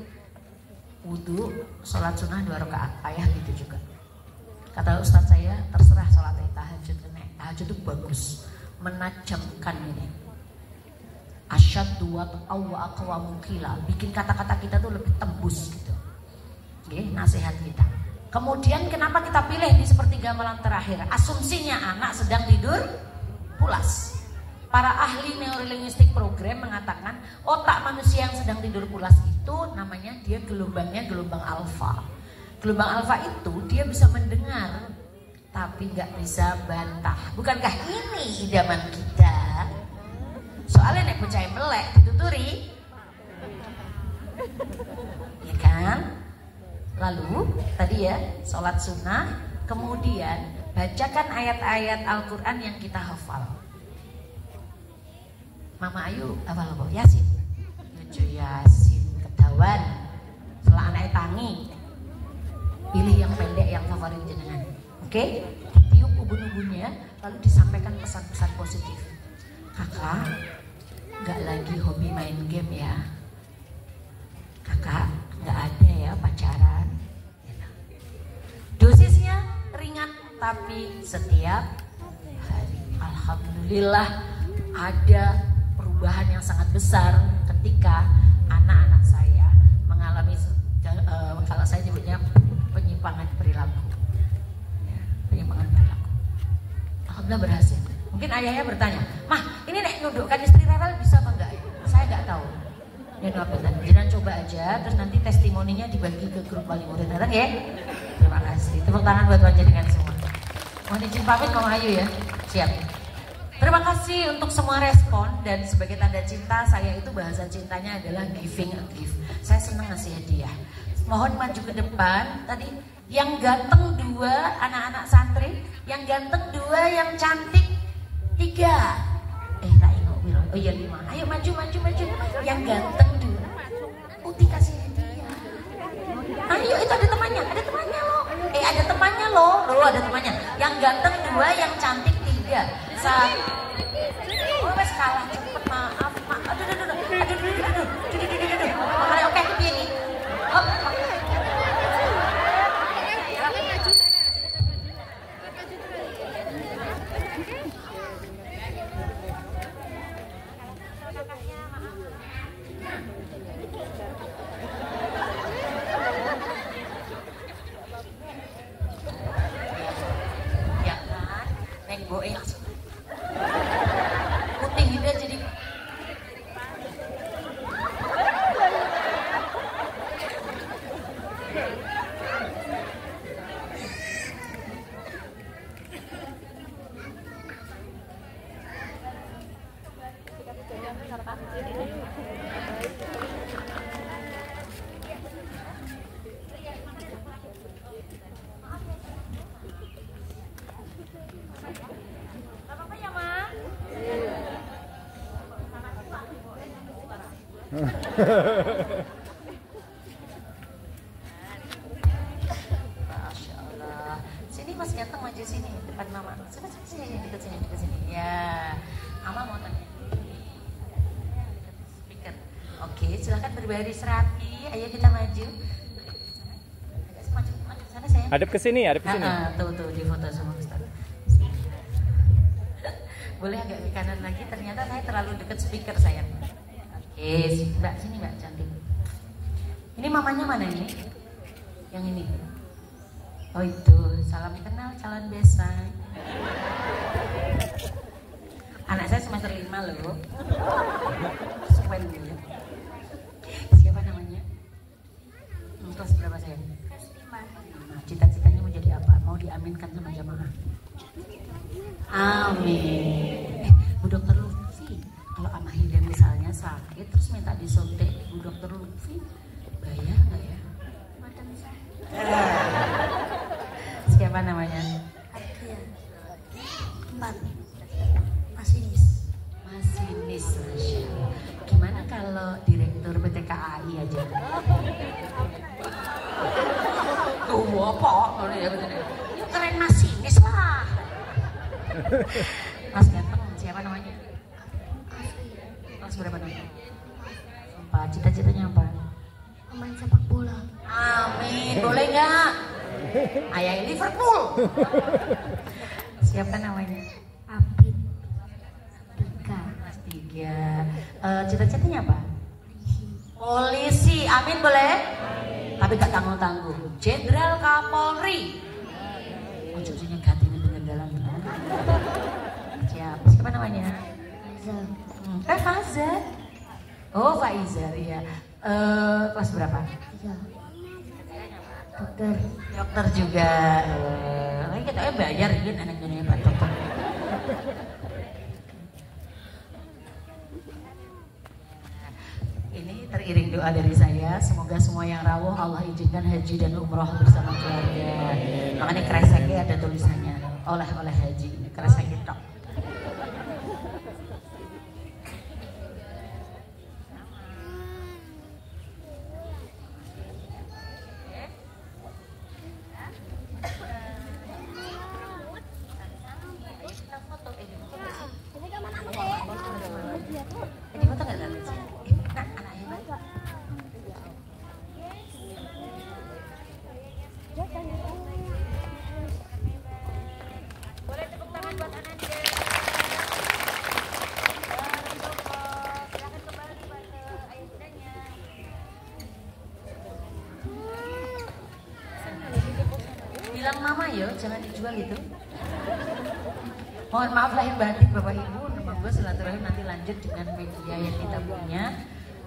wudu, sholat sunnah 2 rakaat. Ayah gitu juga. Kata ustadz saya, terserah sholat tahajud. Tahajud itu bagus, menajamkan ini. Asyaddu wa aqwamu qila, bikin kata-kata kita tuh lebih tembus gitu. Oke, nasihat kita. Kemudian kenapa kita pilih di sepertiga malam terakhir? Asumsinya anak sedang tidur pulas. Para ahli neurolinguistik program mengatakan otak manusia yang sedang tidur pulas itu namanya dia gelombangnya gelombang alfa. Gelombang alfa itu dia bisa mendengar tapi nggak bisa bantah. Bukankah ini idaman kita? Soalnya nek percaya melek dituturi, ya kan? Lalu tadi ya sholat sunnah, kemudian bacakan ayat-ayat Al-Quran yang kita hafal. Mama Ayu hafal apa? Yasin, Nuju Yasin, Kedawan, setelah anak tangi, pilih yang pendek yang favorit jenengan. Oke, tiup ubun-ubunnya, lalu disampaikan pesan-pesan positif. Kakak, nggak lagi hobi main game ya. Kakak, nggak ada ya pacaran. Dosisnya ringan, tapi setiap hari. Alhamdulillah ada perubahan yang sangat besar ketika anak-anak saya mengalami, kalau saya nyebutnya penyimpangan perilaku. Penyimpangan perilaku. Alhamdulillah berhasil. Mungkin ayahnya bertanya, Mah, ini nek nundukkan istri rewel bisa apa enggak? Saya enggak tahu. Jangan coba aja, terus nanti testimoninya dibagi ke grup wali murid. Datang ya. Terima kasih. Tepuk tangan buat panjenengan semua. Mohon izin pamit Mama Ayu ya. Siap. Terima kasih untuk semua respon dan sebagai tanda cinta saya itu bahasa cintanya adalah giving a gift. Saya senang ngasih hadiah. mohon maju ke depan. Tadi yang ganteng 2 anak-anak santri, yang ganteng 2, yang cantik 3. Tak ingat Wiro. Oh iya 5. Ayo maju. Yang ganteng 2. Uti kasih hadiah. Ayo itu ada temannya loh. Ada temannya loh. Ada temannya. Yang ganteng 2, yang cantik 3. Wes kalah cepet, maaf. Aduh. Oke, begini. Hop. Ya kan, neng boe langsung. Putih dia jadi. Masya Allah. Sini Mas ganteng, maju sini depan Mama. Sini dekat sini. Ya, Mama mau tanya. Speaker. Oke, silakan berbaris rapi. Ayo kita maju. Maju sana sayang. Hadap ke sini. Tuh di foto semua Ustaz. Boleh agak ke kanan lagi. Ternyata saya terlalu dekat speaker sayang. Oke, Mbak sini Mbak cantik. Ini mamanya mana ini? Yang ini. Oh itu, salam kenal calon besan. Anak saya semester 5 loh. Sepen dulu. Siapa namanya? Kelas berapa sayang? Kelas 5. Cita-citanya mau jadi apa? Mau diaminkan sama jamaah? Amin. Bu Dokter Lutfi, kalau Amahida misalnya sakit terus minta disuntik Bu Dokter Lutfi, bayar nggak ya? Madam saya. Siapa namanya? Arkia. 4. Masinis. Masinis, Masya Allah. Gimana kalau Direktur PT KAI aja? Tuh apa? Ya keren masinis lah. Mas ganteng, siapa namanya? Kelas berapa namanya? 4. Cita-citanya apa? Pemain sepak bola. Amin, boleh nggak? Ayah Liverpool. Siapa namanya? Apit. 3. Kelas 3. Cita-citanya apa? Polisi. Amin boleh? Tapi gak tanggung-tanggung. Jenderal Kapolri. Ujungnya ganti ini dengan dalam. Siapa namanya? Faizal. Faizal. Oh Faizal ya. Kelas berapa? 3. Dokter juga. Lagi kita bayar kan anak-anaknya Pak Dokter. Ini teriring doa dari saya. Semoga semua yang rawuh Allah izinkan haji dan umroh bersama keluarga. Makanya kreseknya ada tulisannya oleh haji. Kreseknya tok. Bilang mama yo, jangan dijual itu. Mohon maaf lahir batin Bapak Ibu, nama gue silaturahim nanti lanjut dengan media yang kita punya.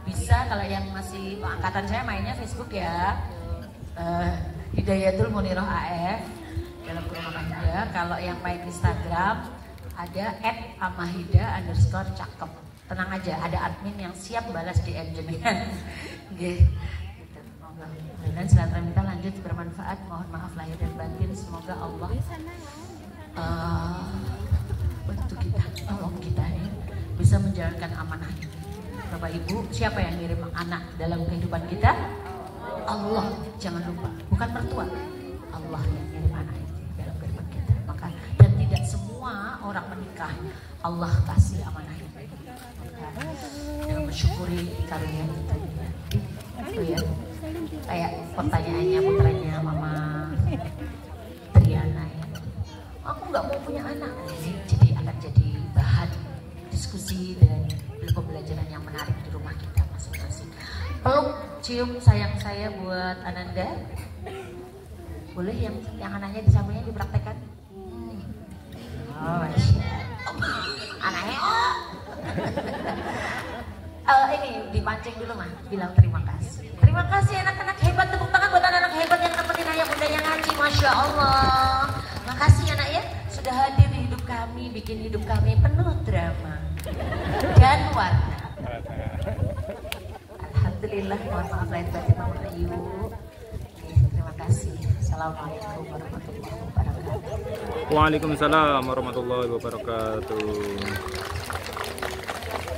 Bisa kalau yang masih angkatan saya mainnya Facebook ya, Hidayatul Munirah AF dalam grup Amahida. Kalau yang main Instagram ada @amahida_cakep. Tenang aja, ada admin yang siap balas DM jenengan. Gitu. Mudah-mudahan silaturahmi kita lanjut bermanfaat. Mohon maaf lahir dan batin. Semoga Allah bantu kita, tolong kita ya, bisa menjalankan amanah ini. Bapak Ibu, siapa yang ngirim anak dalam kehidupan kita? Allah, jangan lupa, bukan mertua. Allah yang ngirim anak itu dalam kehidupan kita. Maka dan tidak semua orang menikah Allah kasih amanah ini. Maka yang mensyukuri karunia itu ya. Itu ya. Kayak pertanyaannya putranya Mama Triana ya. Aku nggak mau punya anak. Jadi akan jadi bahan diskusi dan pembelajaran yang menarik di rumah kita masing-masing. Peluk, cium sayang saya buat Ananda. Boleh yang anaknya di sampingnya dipraktekkan? Oh, anaknya ini dipancing dulu mah, bilang terima kasih. Terima kasih anak-anak hebat, tepuk tangan buat anak-anak hebat yang nemenin ayah bundanya ngaji, Masya Allah. Makasih anak ya, sudah hadir di hidup kami, bikin hidup kami penuh drama dan warna. Alhamdulillah, mohon maaf lahir batin Mama Ayu. Terima kasih. Assalamualaikum warahmatullahi wabarakatuh. Waalaikumsalam warahmatullahi wabarakatuh.